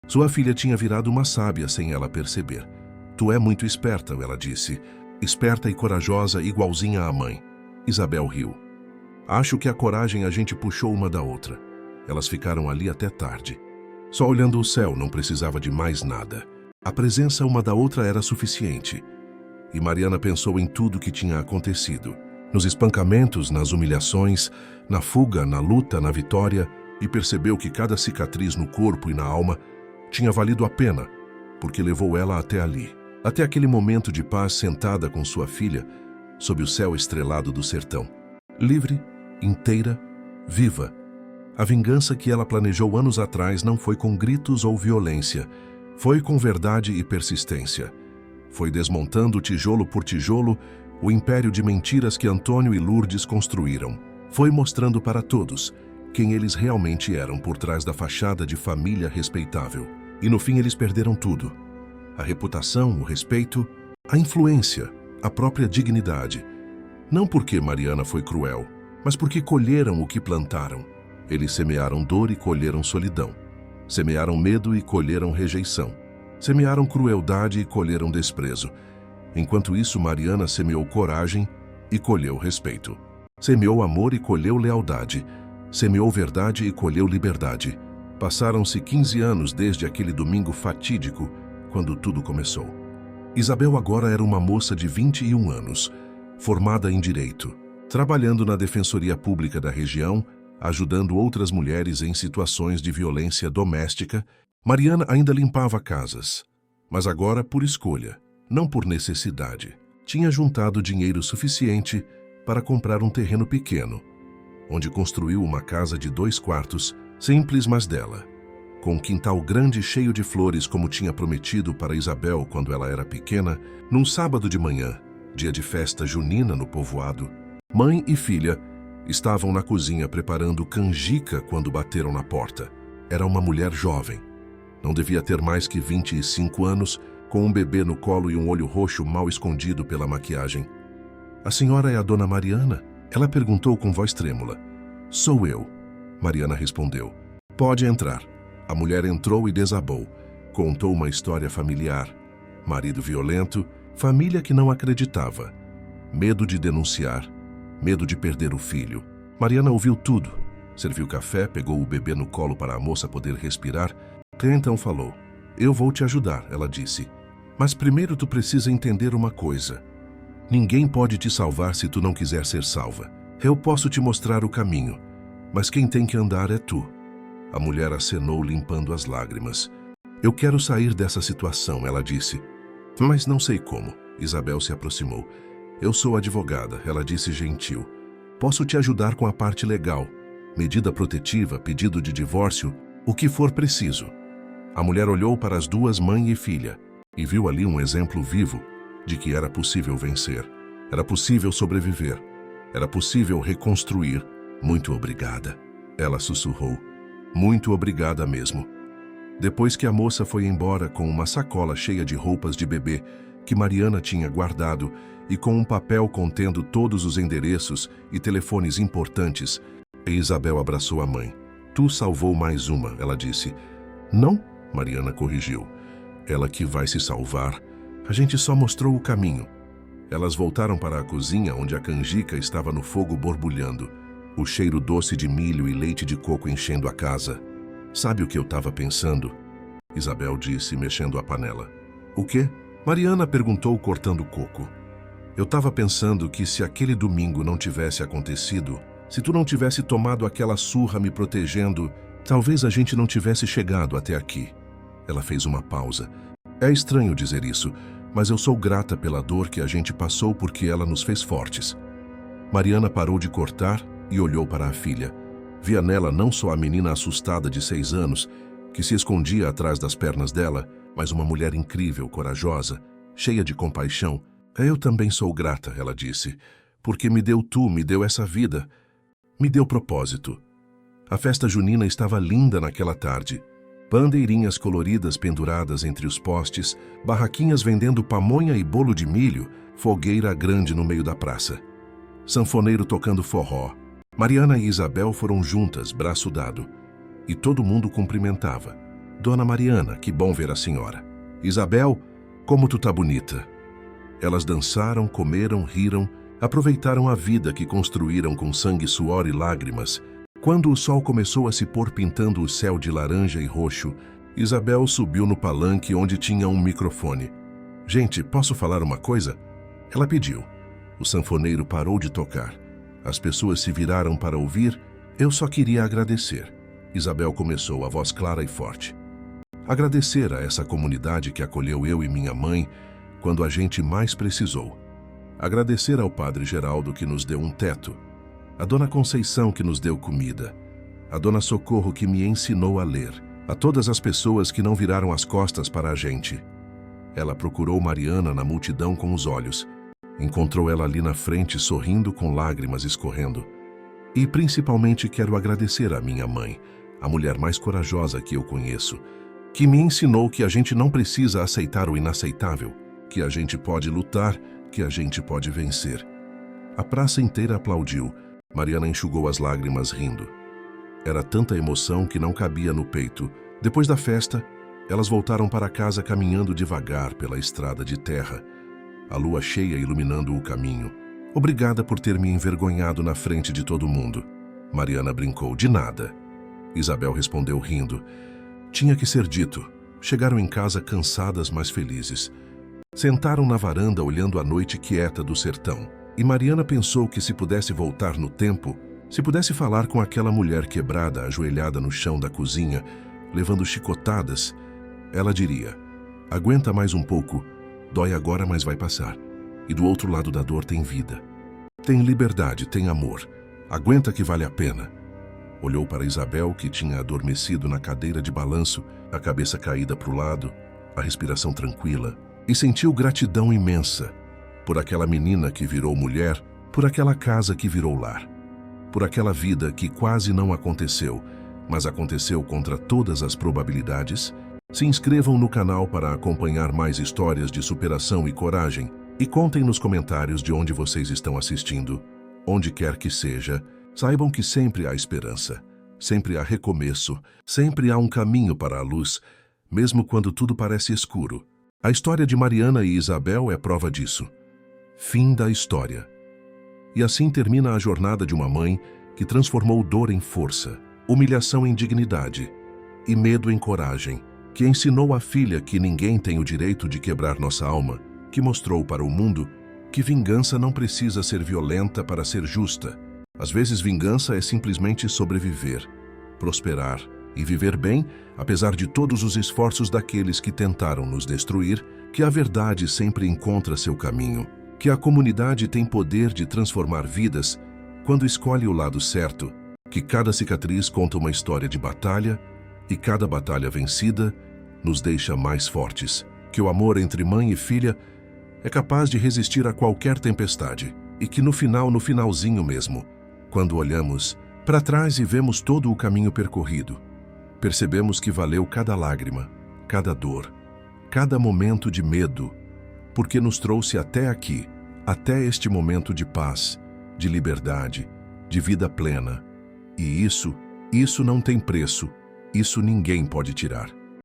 Sua filha tinha virado uma sábia sem ela perceber. Tu é muito esperta, ela disse. Esperta e corajosa, igualzinha à mãe. Isabel riu. Acho que a coragem a gente puxou uma da outra. Elas ficaram ali até tarde. Só olhando o céu, não precisava de mais nada. A presença uma da outra era suficiente. E Mariana pensou em tudo que tinha acontecido. Nos espancamentos, nas humilhações, na fuga, na luta, na vitória, e percebeu que cada cicatriz no corpo e na alma tinha valido a pena, porque levou ela até ali, até aquele momento de paz sentada com sua filha, sob o céu estrelado do sertão. Livre, inteira, viva. A vingança que ela planejou anos atrás não foi com gritos ou violência, foi com verdade e persistência. Foi desmontando tijolo por tijolo o império de mentiras que Antônio e Lourdes construíram. Foi mostrando para todos quem eles realmente eram por trás da fachada de família respeitável. E no fim eles perderam tudo. A reputação, o respeito, a influência, a própria dignidade. Não porque Mariana foi cruel, mas porque colheram o que plantaram. Eles semearam dor e colheram solidão. Semearam medo e colheram rejeição. Semearam crueldade e colheram desprezo. Enquanto isso, Mariana semeou coragem e colheu respeito. Semeou amor e colheu lealdade. Semeou verdade e colheu liberdade. Passaram-se 15 anos desde aquele domingo fatídico, quando tudo começou. Isabel agora era uma moça de 21 anos, formada em Direito, trabalhando na Defensoria Pública da região, ajudando outras mulheres em situações de violência doméstica. Mariana ainda limpava casas, mas agora por escolha, não por necessidade. Tinha juntado dinheiro suficiente para comprar um terreno pequeno, onde construiu uma casa de 2 quartos, simples mas dela, com um quintal grande cheio de flores como tinha prometido para Isabel quando ela era pequena. Num sábado de manhã, dia de festa junina no povoado, mãe e filha estavam na cozinha preparando canjica quando bateram na porta. Era uma mulher jovem. Não devia ter mais que 25 anos, com um bebê no colo e um olho roxo mal escondido pela maquiagem. A senhora é a dona Mariana? Ela perguntou com voz trêmula. Sou eu. Mariana respondeu. Pode entrar. A mulher entrou e desabou. Contou uma história familiar. Marido violento, família que não acreditava. Medo de denunciar, medo de perder o filho. Mariana ouviu tudo. Serviu café, pegou o bebê no colo para a moça poder respirar. Então falou. Eu vou te ajudar, ela disse. Mas primeiro tu precisa entender uma coisa. Ninguém pode te salvar se tu não quiser ser salva. Eu posso te mostrar o caminho, mas quem tem que andar é tu. A mulher acenou limpando as lágrimas. Eu quero sair dessa situação, ela disse. Mas não sei como. Isabel se aproximou. Eu sou advogada, ela disse gentil. Posso te ajudar com a parte legal. Medida protetiva, pedido de divórcio, o que for preciso. A mulher olhou para as duas, mãe e filha, e viu ali um exemplo vivo de que era possível vencer. Era possível sobreviver. Era possível reconstruir. Muito obrigada, ela sussurrou. Muito obrigada mesmo. Depois que a moça foi embora com uma sacola cheia de roupas de bebê que Mariana tinha guardado e com um papel contendo todos os endereços e telefones importantes, Isabel abraçou a mãe. Tu salvou mais uma, ela disse. Não, Mariana corrigiu. Ela que vai se salvar. A gente só mostrou o caminho. Elas voltaram para a cozinha onde a canjica estava no fogo borbulhando. O cheiro doce de milho e leite de coco enchendo a casa. Sabe o que eu estava pensando? Isabel disse, mexendo a panela. O quê? Mariana perguntou, cortando o coco. Eu estava pensando que se aquele domingo não tivesse acontecido, se tu não tivesse tomado aquela surra me protegendo, talvez a gente não tivesse chegado até aqui. Ela fez uma pausa. É estranho dizer isso, mas eu sou grata pela dor que a gente passou porque ela nos fez fortes. Mariana parou de cortar e olhou para a filha. Via nela não só a menina assustada de 6 anos, que se escondia atrás das pernas dela, mas uma mulher incrível, corajosa, cheia de compaixão. Eu também sou grata, ela disse, porque me deu essa vida, me deu propósito. A festa junina estava linda naquela tarde. Bandeirinhas coloridas penduradas entre os postes, barraquinhas vendendo pamonha e bolo de milho, fogueira grande no meio da praça. Sanfoneiro tocando forró, Mariana e Isabel foram juntas, braço dado, e todo mundo cumprimentava. Dona Mariana, que bom ver a senhora. Isabel, como tu tá bonita. Elas dançaram, comeram, riram, aproveitaram a vida que construíram com sangue, suor e lágrimas. Quando o sol começou a se pôr pintando o céu de laranja e roxo, Isabel subiu no palanque onde tinha um microfone. Gente, posso falar uma coisa? Ela pediu. O sanfoneiro parou de tocar. As pessoas se viraram para ouvir. Eu só queria agradecer. Isabel começou, a voz clara e forte. Agradecer a essa comunidade que acolheu eu e minha mãe quando a gente mais precisou. Agradecer ao Padre Geraldo que nos deu um teto, a Dona Conceição que nos deu comida, a Dona Socorro que me ensinou a ler, a todas as pessoas que não viraram as costas para a gente. Ela procurou Mariana na multidão com os olhos. Encontrou ela ali na frente, sorrindo com lágrimas escorrendo. E principalmente quero agradecer à minha mãe, a mulher mais corajosa que eu conheço, que me ensinou que a gente não precisa aceitar o inaceitável, que a gente pode lutar, que a gente pode vencer. A praça inteira aplaudiu. Mariana enxugou as lágrimas rindo. Era tanta emoção que não cabia no peito. Depois da festa, elas voltaram para casa caminhando devagar pela estrada de terra, a lua cheia iluminando o caminho. Obrigada por ter me envergonhado na frente de todo mundo. Mariana brincou. De nada. Isabel respondeu rindo. Tinha que ser dito. Chegaram em casa cansadas, mas felizes. Sentaram na varanda olhando a noite quieta do sertão. E Mariana pensou que se pudesse voltar no tempo, se pudesse falar com aquela mulher quebrada, ajoelhada no chão da cozinha, levando chicotadas, ela diria: aguenta mais um pouco, dói agora, mas vai passar. E do outro lado da dor tem vida. Tem liberdade, tem amor. Aguenta que vale a pena. Olhou para Isabel, que tinha adormecido na cadeira de balanço, a cabeça caída para o lado, a respiração tranquila, e sentiu gratidão imensa por aquela menina que virou mulher, por aquela casa que virou lar, por aquela vida que quase não aconteceu, mas aconteceu contra todas as probabilidades. Se inscrevam no canal para acompanhar mais histórias de superação e coragem e contem nos comentários de onde vocês estão assistindo. Onde quer que seja, saibam que sempre há esperança, sempre há recomeço, sempre há um caminho para a luz, mesmo quando tudo parece escuro. A história de Mariana e Isabel é prova disso. Fim da história. E assim termina a jornada de uma mãe que transformou dor em força, humilhação em dignidade e medo em coragem, que ensinou à filha que ninguém tem o direito de quebrar nossa alma, que mostrou para o mundo que vingança não precisa ser violenta para ser justa. Às vezes vingança é simplesmente sobreviver, prosperar e viver bem, apesar de todos os esforços daqueles que tentaram nos destruir, que a verdade sempre encontra seu caminho, que a comunidade tem poder de transformar vidas quando escolhe o lado certo, que cada cicatriz conta uma história de batalha e cada batalha vencida nos deixa mais fortes, que o amor entre mãe e filha é capaz de resistir a qualquer tempestade e que no finalzinho mesmo, quando olhamos para trás e vemos todo o caminho percorrido, percebemos que valeu cada lágrima, cada dor, cada momento de medo, porque nos trouxe até aqui, até este momento de paz, de liberdade, de vida plena. E isso não tem preço, isso ninguém pode tirar.